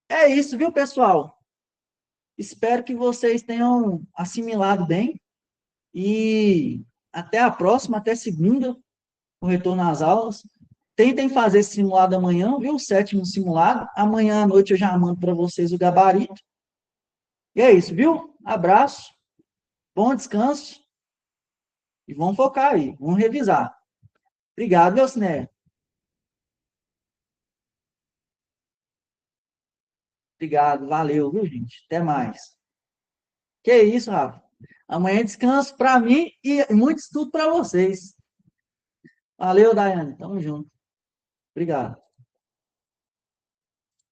A: É isso, viu, pessoal? Espero que vocês tenham assimilado bem e até a próxima, até segunda, o retorno às aulas. Tentem fazer esse simulado amanhã, viu? O 7º simulado. Amanhã à noite eu já mando para vocês o gabarito. E é isso, viu? Abraço, bom descanso e vamos focar aí, vamos revisar. Obrigado, meu Ciné. Obrigado, valeu, viu, gente? Até mais. Que isso, Rafa? Amanhã é descanso para mim e muito estudo para vocês. Valeu, Daiane. Tamo junto. Obrigado.